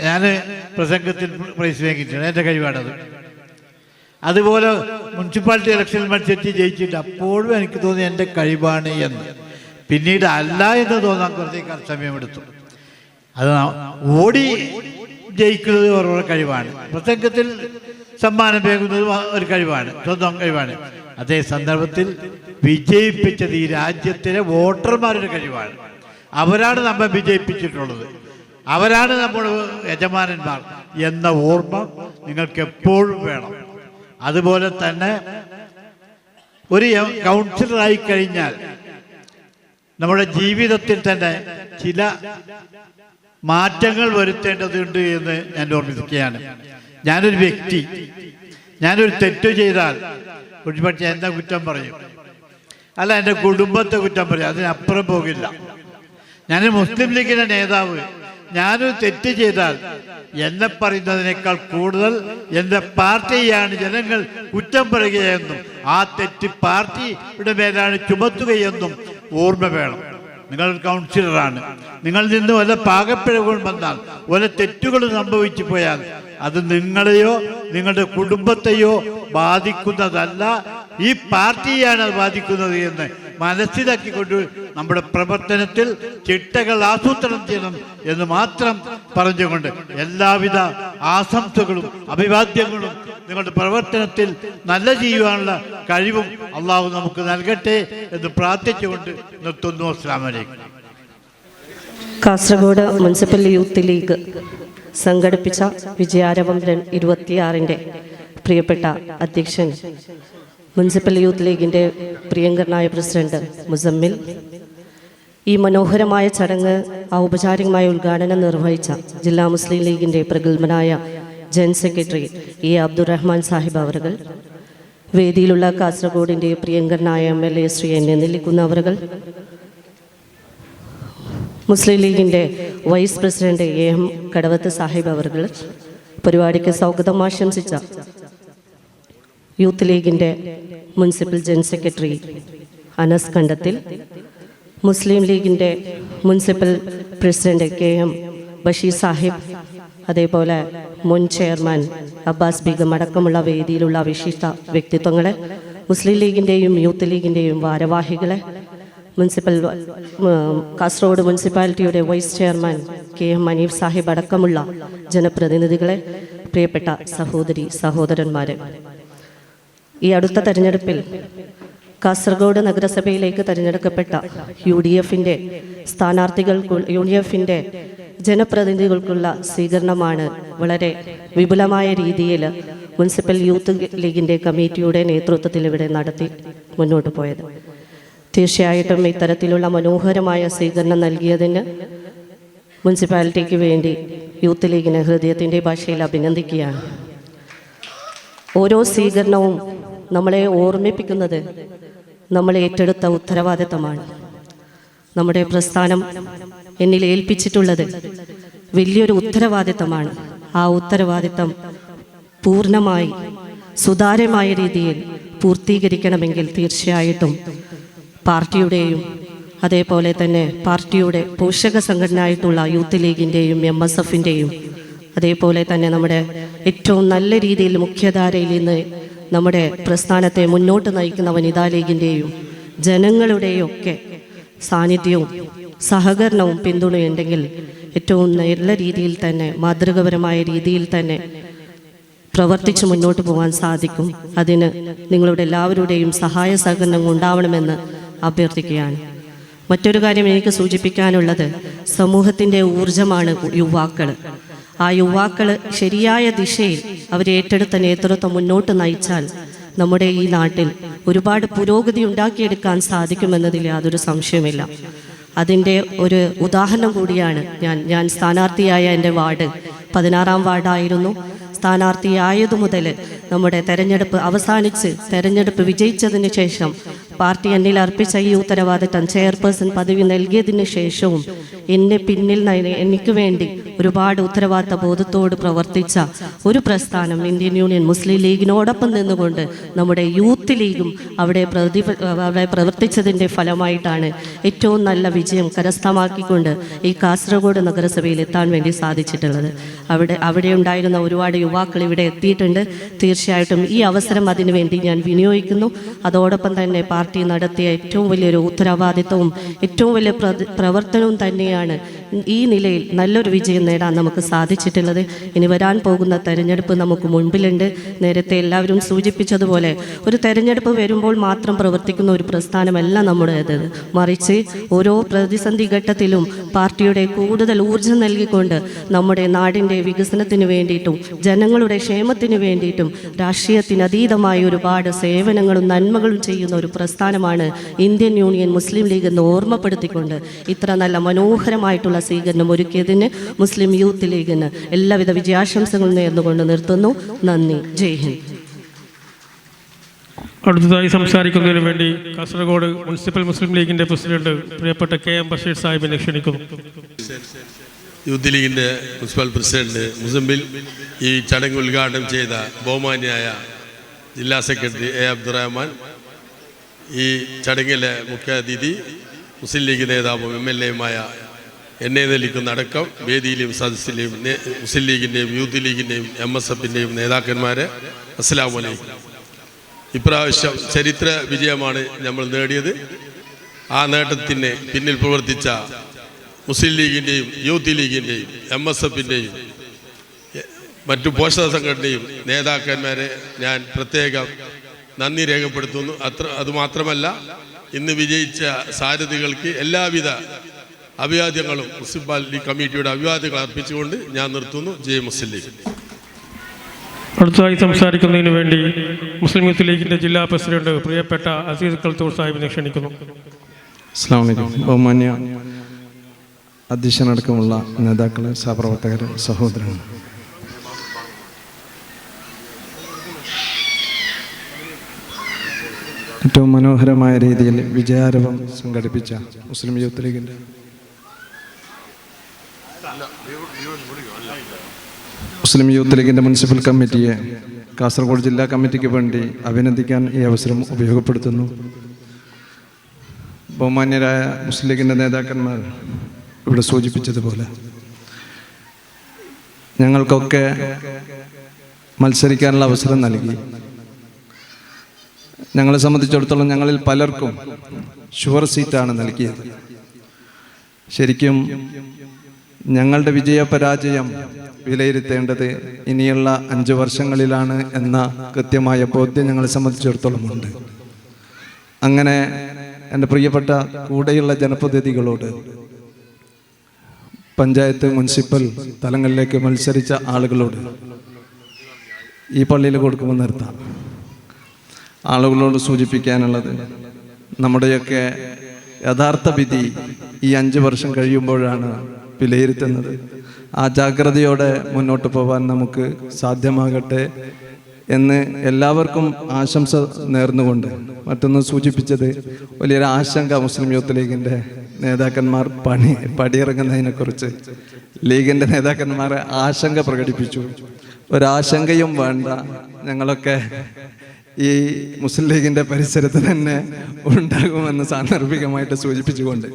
Speaker 7: ഞാൻ പ്രസംഗത്തിൽ പ്രൈസ് വാങ്ങിയിട്ടുണ്ട്, എൻ്റെ കഴിവാണത്. അതുപോലെ മുനിസിപ്പാലിറ്റി ഇലക്ഷനിൽ മത്സരിച്ച് ജയിച്ചിട്ട് അപ്പോഴും എനിക്ക് തോന്നി എൻ്റെ കഴിവാണ് എന്ന്. പിന്നീട് അല്ല എന്ന് തോന്നാൻ കുറച്ചേക്കാൾ സമയമെടുത്തു. അത് ഓടി ജയിക്കുന്നത് ഓരോ കഴിവാണ്, പ്രസംഗത്തിൽ സമ്മാനം വേകുന്നത് ഒരു കഴിവാണ്, സ്വന്തം കഴിവാണ്. അതേ സന്ദർഭത്തിൽ വിജയിപ്പിച്ചത് ഈ രാജ്യത്തിലെ വോട്ടർമാരുടെ കഴിവാണ്. അവരാണ് നമ്മെ വിജയിപ്പിച്ചിട്ടുള്ളത്, അവരാണ് നമ്മുടെ യജമാനന്മാർ എന്ന ഓർമ്മ നിങ്ങൾക്ക് എപ്പോഴും വേണം. അതുപോലെ തന്നെ ഒരു കൗൺസിലറായി കഴിഞ്ഞാൽ നമ്മുടെ ജീവിതത്തിൽ തന്നെ ചില മാറ്റങ്ങൾ വരുത്തേണ്ടതുണ്ട് എന്ന് ഞാൻ ഓർമ്മിക്കുകയാണ്. ഞാനൊരു വ്യക്തി, ഞാനൊരു തെറ്റ് ചെയ്താൽ ഒരുപക്ഷെ എന്താ കുറ്റം പറയും, അല്ല എൻ്റെ കുടുംബത്തെ കുറ്റം പറയും, അതിനപ്പുറം പോകില്ല. ഞാൻ മുസ്ലിം ലീഗിൻ്റെ നേതാവ്, ഞാനൊരു തെറ്റ് ചെയ്താൽ എന്നെ പറയുന്നതിനേക്കാൾ കൂടുതൽ എൻ്റെ പാർട്ടിയാണ് ജനങ്ങൾ കുറ്റം പറയുകയെന്നും ആ തെറ്റ് പാർട്ടിയുടെ മേലാണ് ചുമത്തുകയെന്നും ഓർമ്മ വേണം. നിങ്ങൾ കൗൺസിലറാണ്, നിങ്ങളിൽ നിന്ന് വല്ല പാകപ്പിഴവുകൾ വന്നാൽ വല്ല തെറ്റുകൾ സംഭവിച്ചു പോയാൽ അത് നിങ്ങളെയോ നിങ്ങളുടെ കുടുംബത്തെയോ ബാധിക്കുന്നതല്ല, ഈ പാർട്ടിയാണ് അത് ബാധിക്കുന്നത് എന്ന് മനസ്സിലാക്കിക്കൊണ്ട് നമ്മുടെ പ്രവർത്തനത്തിൽ ചിട്ടകൾ ആസൂത്രണം ചെയ്യണം എന്ന് മാത്രം പറഞ്ഞുകൊണ്ട് എല്ലാവിധ ആശംസകളും അഭിവാദ്യങ്ങളും നിങ്ങളുടെ പ്രവർത്തനത്തിൽ നല്ല ചെയ്യുവാനുള്ള കഴിവും അള്ളാഹു നമുക്ക് നൽകട്ടെ എന്ന് പ്രാർത്ഥിച്ചുകൊണ്ട് നിർത്തുന്നു. അസ്സലാമു അലൈക്കും.
Speaker 8: കാസർഗോഡ് മുനിസിപ്പൽ യൂത്ത് ലീഗ് സംഘടിപ്പിച്ച വിജയാരവം 26-ന്റെ പ്രിയപ്പെട്ട അധ്യക്ഷൻ, മുനിസിപ്പൽ യൂത്ത് ലീഗിൻ്റെ പ്രിയങ്കരനായ പ്രസിഡന്റ് മുസമ്മിൽ, ഈ മനോഹരമായ ചടങ്ങ് ഔപചാരികമായ ഉദ്ഘാടനം നിർവഹിച്ച ജില്ലാ മുസ്ലിം ലീഗിൻ്റെ പ്രഗത്ഭനായ general secretary A Abdurahman Sahib അവറുകൾ, വേദിയിലുള്ള കാസർഗോഡിൻ്റെ പ്രിയങ്കരനായ MLA ശ്രീ എന്നെ നെല്ലിക്കുന്ന അവറുകൾ, മുസ്ലിം ലീഗിൻ്റെ vice president AM Kadavath Sahib അവറുകൾ, പരിപാടിക്ക് സ്വാഗതം ആശംസിച്ച യൂത്ത് ലീഗിൻ്റെ മുനിസിപ്പൽ ജനറൽ സെക്രട്ടറി അനസ് കണ്ടത്തിൽ, മുസ്ലിം ലീഗിൻ്റെ municipal president KM Basheer Sahib, അതേപോലെ മുൻ ചെയർമാൻ അബ്ബാസ് ബീഗം അടക്കമുള്ള വേദിയിലുള്ള വിശിഷ്ട വ്യക്തിത്വങ്ങളെ, മുസ്ലിം ലീഗിൻ്റെയും യൂത്ത് ലീഗിൻ്റെയും ഭാരവാഹികളെ, കാസർഗോഡ് മുനിസിപ്പാലിറ്റിയുടെ vice chairman KM Maneef Sahib അടക്കമുള്ള ജനപ്രതിനിധികളെ, പ്രിയപ്പെട്ട സഹോദരി സഹോദരന്മാരെ, ഈ അടുത്ത തെരഞ്ഞെടുപ്പിൽ കാസർഗോഡ് നഗരസഭയിലേക്ക് തിരഞ്ഞെടുക്കപ്പെട്ട UDFൻ്റെ UDFൻ്റെ ജനപ്രതിനിധികൾക്കുള്ള സ്വീകരണമാണ് വളരെ വിപുലമായ രീതിയിൽ മുനിസിപ്പൽ യൂത്ത് ലീഗിൻ്റെ കമ്മിറ്റിയുടെ നേതൃത്വത്തിൽ ഇവിടെ നടത്തി മുന്നോട്ട് പോയത്. തീർച്ചയായിട്ടും ഇത്തരത്തിലുള്ള മനോഹരമായ സ്വീകരണം നൽകിയതിന് മുനിസിപ്പാലിറ്റിക്ക് വേണ്ടി യൂത്ത് ലീഗിനെ ഹൃദയത്തിൻ്റെ ഭാഷയിൽ അഭിനന്ദിക്കുകയാണ്. ഓരോ സ്വീകരണവും നമ്മളെ ഓർമ്മിപ്പിക്കുന്നത് നമ്മൾ ഏറ്റെടുത്ത ഉത്തരവാദിത്തമാണ്. നമ്മുടെ പ്രസ്ഥാനം എന്നിൽ ഏൽപ്പിച്ചിട്ടുള്ളത് വലിയൊരു ഉത്തരവാദിത്തമാണ്. ആ ഉത്തരവാദിത്തം പൂർണ്ണമായി സുതാര്യമായ രീതിയിൽ പൂർത്തീകരിക്കണമെങ്കിൽ തീർച്ചയായിട്ടും പാർട്ടിയുടെയും അതേപോലെ തന്നെ പാർട്ടിയുടെ പോഷക സംഘടനയായിട്ടുള്ള യൂത്ത് ലീഗിൻ്റെയും MSFൻ്റെയും അതേപോലെ തന്നെ നമ്മുടെ ഏറ്റവും നല്ല രീതിയിൽ മുഖ്യധാരയിൽ നിന്ന് നമ്മുടെ പ്രസ്ഥാനത്തെ മുന്നോട്ട് നയിക്കുന്ന വനിതാ ലീഗിൻ്റെയും ജനങ്ങളുടെയും ഒക്കെ സാന്നിധ്യവും സഹകരണവും പിന്തുണയുണ്ടെങ്കിൽ ഏറ്റവും നല്ല രീതിയിൽ തന്നെ മാതൃകാപരമായ രീതിയിൽ തന്നെ പ്രവർത്തിച്ച് മുന്നോട്ട് പോകാൻ സാധിക്കും. അതിന് നിങ്ങളുടെ എല്ലാവരുടെയും സഹായ സഹകരണം ഉണ്ടാവണമെന്ന് അഭ്യർത്ഥിക്കുകയാണ്. മറ്റൊരു കാര്യം എനിക്ക് സൂചിപ്പിക്കാനുള്ളത്, സമൂഹത്തിൻ്റെ ഊർജമാണ് യുവാക്കൾ. ആ യുവാക്കൾ ശരിയായ ദിശയിൽ അവരേറ്റെടുത്ത നേതൃത്വം മുന്നോട്ട് നയിച്ചാൽ നമ്മുടെ ഈ നാട്ടിൽ ഒരുപാട് പുരോഗതി ഉണ്ടാക്കിയെടുക്കാൻ സാധിക്കുമെന്നതിൽ യാതൊരു സംശയമില്ല. അതിൻ്റെ ഒരു ഉദാഹരണം കൂടിയാണ് ഞാൻ സ്ഥാനാർത്ഥിയായ എൻ്റെ വാർഡ് 16-ാം വാർഡായിരുന്നു. സ്ഥാനാർത്ഥിയായതു മുതൽ നമ്മുടെ തെരഞ്ഞെടുപ്പ് അവസാനിച്ച് തെരഞ്ഞെടുപ്പ് വിജയിച്ചതിന് ശേഷം പാർട്ടി എന്നിൽ അർപ്പിച്ച ഈ ഉത്തരവാദിത്തം ചെയർപേഴ്സൺ പദവി നൽകിയതിന് ശേഷവും എന്നെ പിന്നിൽ എനിക്ക് വേണ്ടി ഒരുപാട് ഉത്തരവാദിത്ത ബോധത്തോട് പ്രവർത്തിച്ച ഒരു പ്രസ്ഥാനം ഇന്ത്യൻ യൂണിയൻ മുസ്ലിം ലീഗിനോടൊപ്പം നിന്നുകൊണ്ട് നമ്മുടെ യൂത്ത് ലീഗും അവിടെ പ്രവർത്തിച്ചതിൻ്റെ ഫലമായിട്ടാണ് ഏറ്റവും നല്ല വിജയം കരസ്ഥമാക്കിക്കൊണ്ട് ഈ കാസർഗോഡ് നഗരസഭയിൽ എത്താൻ വേണ്ടി സാധിച്ചിട്ടുള്ളത്. അവിടെ ഉണ്ടായിരുന്ന ഒരുപാട് യുവാക്കൾ ഇവിടെ എത്തിയിട്ടുണ്ട്. തീർച്ചയായിട്ടും ഈ അവസരം അതിനു വേണ്ടി ഞാൻ വിനിയോഗിക്കുന്നു. അതോടൊപ്പം തന്നെ പാർട്ടി നടത്തിയ ഏറ്റവും വലിയൊരു ഉത്തരവാദിത്വവും ഏറ്റവും വലിയ പ്രവർത്തനവും തന്നെയാണ് ഈ നിലയിൽ നല്ലൊരു വിജയം നേടാൻ നമുക്ക് സാധിച്ചിട്ടുള്ളത്. ഇനി വരാൻ പോകുന്ന തെരഞ്ഞെടുപ്പ് നമുക്ക് മുൻപിലുണ്ട്. നേരത്തെ എല്ലാവരും സൂചിപ്പിച്ചതുപോലെ ഒരു തെരഞ്ഞെടുപ്പ് വരുമ്പോൾ മാത്രം പ്രവർത്തിക്കുന്ന ഒരു പ്രസ്ഥാനമല്ല നമ്മുടേത്. മറിച്ച് ഓരോ പ്രതിസന്ധി ഘട്ടത്തിലും പാർട്ടിയുടെ കൂടുതൽ ഊർജ്ജം നൽകിക്കൊണ്ട് നമ്മുടെ നാടിൻ്റെ വികസനത്തിന് വേണ്ടിയിട്ടും ജനങ്ങളുടെ ക്ഷേമത്തിന് വേണ്ടിയിട്ടും രാഷ്ട്രീയത്തിനതീതമായ ഒരുപാട് സേവനങ്ങളും നന്മകളും ചെയ്യുന്ന ഒരു പ്രസ്ഥാനമാണ് ഇന്ത്യൻ യൂണിയൻ മുസ്ലിം ലീഗ് എന്ന് ഓർമ്മപ്പെടുത്തിക്കൊണ്ട് ഇത്ര നല്ല മനോഹരമായിട്ടുള്ള സ്വീകരണം ഒരുക്കിയതിന് മുസ്ലിം യൂത്ത് ലീഗിന് എല്ലാവിധ വിജയാശംസകളും നേർന്നുകൊണ്ട് നിർത്തുന്നു. നന്ദി. ജയ് ഹിന്ദ്.
Speaker 3: അടുത്തതായി സംസാരിക്കുന്നതിന് വേണ്ടി കാസർഗോഡ് മുനിസിപ്പൽ മുസ്ലിം ലീഗിന്റെ പ്രസിഡന്റ് പ്രിയപ്പെട്ട KM ബഷീർ സാഹിബിനെ ക്ഷണിക്കുന്നു.
Speaker 9: യൂത്ത് ലീഗിൻ്റെ മുനിസിപ്പൽ പ്രസിഡന്റ് മുസമ്പിൽ ഈ ചടങ്ങ് ഉദ്ഘാടനം ചെയ്ത ബഹുമാന്യായ ജില്ലാ സെക്രട്ടറി A. അബ്ദുറഹ്മാൻ, ഈ ചടങ്ങിലെ മുഖ്യ അതിഥി മുസ്ലിം ലീഗ് നേതാവും MLA-യുമായ എന്നെ നലിക്കുന്നടക്കം വേദിയിലെയും സദസ്സിലെയും മുസ്ലിം ലീഗിൻ്റെയും യൂത്ത് ലീഗിൻ്റെയും MSF-ൻ്റെയും നേതാക്കന്മാരെ അസ്സലാമു അലൈക്കും. ഇപ്രാവശ്യം ചരിത്ര വിജയമാണ് നമ്മൾ നേടിയത്. ആ നേട്ടത്തിന് പിന്നിൽ പ്രവർത്തിച്ച മുസ്ലിം ലീഗിൻ്റെയും യൂത്ത് ലീഗിൻ്റെയും MSF-ൻ്റെയും മറ്റു പോഷക സംഘടനയും നേതാക്കന്മാരെ ഞാൻ പ്രത്യേകം നന്ദി രേഖപ്പെടുത്തുന്നു. അതുമാത്രമല്ല, ഇന്ന് വിജയിച്ച സാരഥികൾക്ക് എല്ലാവിധ അഭിവാദ്യങ്ങളും മുനിസിപ്പാലിറ്റി കമ്മിറ്റിയുടെ അഭിവാദ്യങ്ങൾ അർപ്പിച്ചുകൊണ്ട് ഞാൻ നിർത്തുന്നു. ജയ് മുസ്ലിം ലീഗ്.
Speaker 3: അടുത്തതായി സംസാരിക്കുന്നതിന് വേണ്ടി മുസ്ലിം യൂത്ത് ലീഗിന്റെ ജില്ലാ പ്രസിഡന്റ് പ്രിയപ്പെട്ട അസീസ് കൽത്തൂർ സാഹിബിനെ ക്ഷണിക്കുന്നു.
Speaker 10: അസ്സലാമു അലൈക്കും. ബഹുമാന്യ അധ്യക്ഷനടക്കമുള്ള നേതാക്കളെ, സഹപ്രവർത്തകർ, സഹോദരങ്ങൾ, ഏറ്റവും മനോഹരമായ രീതിയിൽ വിജയാരവം സംഘടിപ്പിച്ച മുസ്ലിം യൂത്ത് ലീഗിൻ്റെ മുനിസിപ്പൽ കമ്മിറ്റിയെ, കാസർഗോഡ് ജില്ലാ കമ്മിറ്റിക്ക് വേണ്ടി അഭിനന്ദിക്കാൻ ഈ അവസരം ഉപയോഗപ്പെടുത്തുന്നു. ബഹുമാന്യരായ മുസ്ലിം ലീഗിൻ്റെ നേതാക്കന്മാർ ഇവിടെ സൂചിപ്പിച്ചതുപോലെ ഞങ്ങൾക്കൊക്കെ മത്സരിക്കാനുള്ള അവസരം നൽകി. ഞങ്ങളെ സംബന്ധിച്ചിടത്തോളം ഞങ്ങളിൽ പലർക്കും ഷുവർ സീറ്റാണ് നൽകിയത്. ശരിക്കും ഞങ്ങളുടെ വിജയപരാജയം വിലയിരുത്തേണ്ടത് ഇനിയുള്ള 5 വർഷങ്ങളിലാണ് എന്ന കൃത്യമായ ബോധ്യം ഞങ്ങളെ സംബന്ധിച്ചിടത്തോളം ഉണ്ട്. അങ്ങനെ എൻ്റെ പ്രിയപ്പെട്ട കൂടെയുള്ള ജനപ്രതിനിധികളോട് പഞ്ചായത്ത്, മുനിസിപ്പൽ തലങ്ങളിലേക്ക് മത്സരിച്ച ആളുകളോട് ഈ പള്ളിയിൽ കൊടുക്കുമ്പോൾ നിർത്താം. ആളുകളോട് സൂചിപ്പിക്കാനുള്ളത്, നമ്മുടെയൊക്കെ യഥാർത്ഥ വിധി ഈ 5 വർഷം കഴിയുമ്പോഴാണ് വിലയിരുത്തുന്നത്. ആ ജാഗ്രതയോടെ മുന്നോട്ട് പോകാൻ നമുക്ക് സാധ്യമാകട്ടെ എന്ന് എല്ലാവർക്കും ആശംസ നേർന്നുകൊണ്ട്, മറ്റൊന്ന് സൂചിപ്പിച്ചത് വലിയൊരു ആശങ്ക മുസ്ലിം യൂത്ത് ലീഗിൻ്റെ നേതാക്കന്മാർ പടിയിറങ്ങുന്നതിനെക്കുറിച്ച് ലീഗിൻ്റെ നേതാക്കന്മാർ ആശങ്ക പ്രകടിപ്പിച്ചു. ഒരാശങ്കയും വേണ്ട, ഞങ്ങളൊക്കെ ഈ മുസ്ലിം ലീഗിൻ്റെ പരിസരത്ത് തന്നെ ഉണ്ടാകുമെന്ന് സാന്ദർഭികമായിട്ട് സൂചിപ്പിച്ചുകൊണ്ട്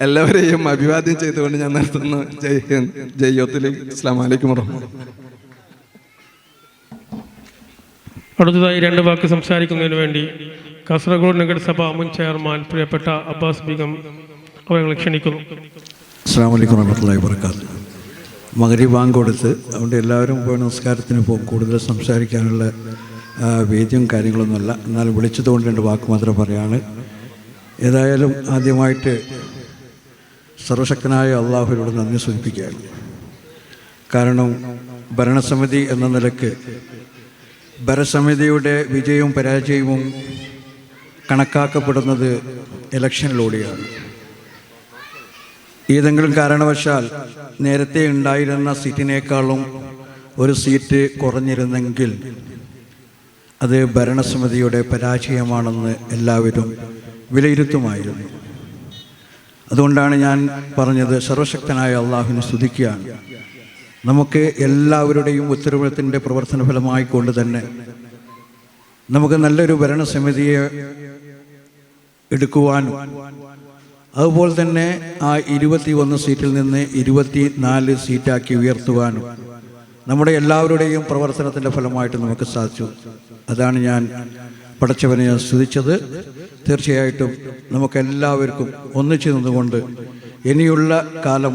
Speaker 10: എല്ലാവരെയും അഭിവാദ്യം ചെയ്തുകൊണ്ട് ഞാൻ നിർത്തുന്നു. ജയ് ഹിന്ദ്, ജയ് യൂത്ത് ലീഗ്. അസ്സലാമു അലൈക്കും വറഹ്മത്തുള്ളാഹി.
Speaker 3: അടുത്തതായി 2 വാക്ക് സംസാരിക്കുന്നതിന് വേണ്ടി കാസർഗോഡ് നഗരസഭ മുൻ ചെയർമാൻ പ്രിയപ്പെട്ട അബ്ബാസ് ബീഗം അവരെ ക്ഷണിക്കുന്നു.
Speaker 11: അസ്സലാമു അലൈക്കും വറഹ്മത്തുള്ളാഹി വബറകാതുഹു. മഗ്‌രിബ് ബാങ്ക് കൊടുത്ത്, അതുകൊണ്ട് എല്ലാവരും പോയി നമസ്കാരത്തിന് പോകും. കൂടുതൽ സംസാരിക്കാനുള്ള വേദിയും കാര്യങ്ങളൊന്നുമല്ല. എന്നാൽ വിളിച്ചതുകൊണ്ട് 2 വാക്ക് മാത്രം പറയാണ്. ഏതായാലും ആദ്യമായിട്ട് സർവശക്തനായ അള്ളാഹുവിനോട് നന്ദി സൂചിപ്പിക്കുകയാണ്. കാരണം ഭരണസമിതി എന്ന നിലക്ക് ഭരണസമിതിയുടെ വിജയവും പരാജയവും കണക്കാക്കപ്പെടുന്നത് ഇലക്ഷനിലൂടെയാണ്. ഏതെങ്കിലും കാരണവശാൽ നേരത്തെ ഉണ്ടായിരുന്ന സീറ്റിനേക്കാളും ഒരു സീറ്റ് കുറഞ്ഞിരുന്നെങ്കിൽ അത് ഭരണസമിതിയുടെ പരാജയമാണെന്ന് എല്ലാവരും വിലയിരുത്തുമായിരുന്നു. അതുകൊണ്ടാണ് ഞാൻ പറഞ്ഞത്, സർവശക്തനായ അള്ളാഹുവിനെ സ്തുതിക്കുകയാണ്. നമുക്ക് എല്ലാവരുടെയും ഉത്തരവാദിത്തത്തിൻ്റെ പ്രവർത്തന ഫലമായിക്കൊണ്ട് തന്നെ നമുക്ക് നല്ലൊരു ഭരണസമിതിയെ എടുക്കുവാനും അതുപോലെ തന്നെ ആ 21 സീറ്റിൽ നിന്ന് 24 സീറ്റാക്കി ഉയർത്തുവാനും നമ്മുടെ എല്ലാവരുടെയും പ്രവർത്തനത്തിൻ്റെ ഫലമായിട്ട് നമുക്ക് സാധിച്ചു. അതാണ് ഞാൻ പടച്ചവനെ സ്തുതിച്ചത്. തീർച്ചയായിട്ടും നമുക്കെല്ലാവർക്കും ഒന്നിച്ചു നിന്നുകൊണ്ട് ഇനിയുള്ള കാലം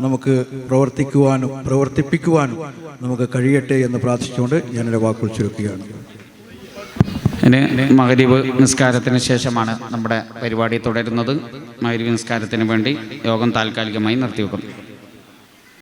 Speaker 11: നമുക്ക് പ്രവർത്തിപ്പിക്കുവാനും നമുക്ക് കഴിയട്ടെ എന്ന് പ്രാർത്ഥിച്ചുകൊണ്ട് ഞാനെൻ്റെ വാക്കുകൾ ചുരുക്കുകയാണ്.
Speaker 6: ഇനി മഗ്‌രിബ് നിസ്കാരത്തിന് ശേഷമാണ് നമ്മുടെ പരിപാടി തുടരുന്നത്. മഗ്‌രിബ് നിസ്കാരത്തിന് വേണ്ടി യോഗം താൽക്കാലികമായി നിർത്തിവെക്കുന്നു.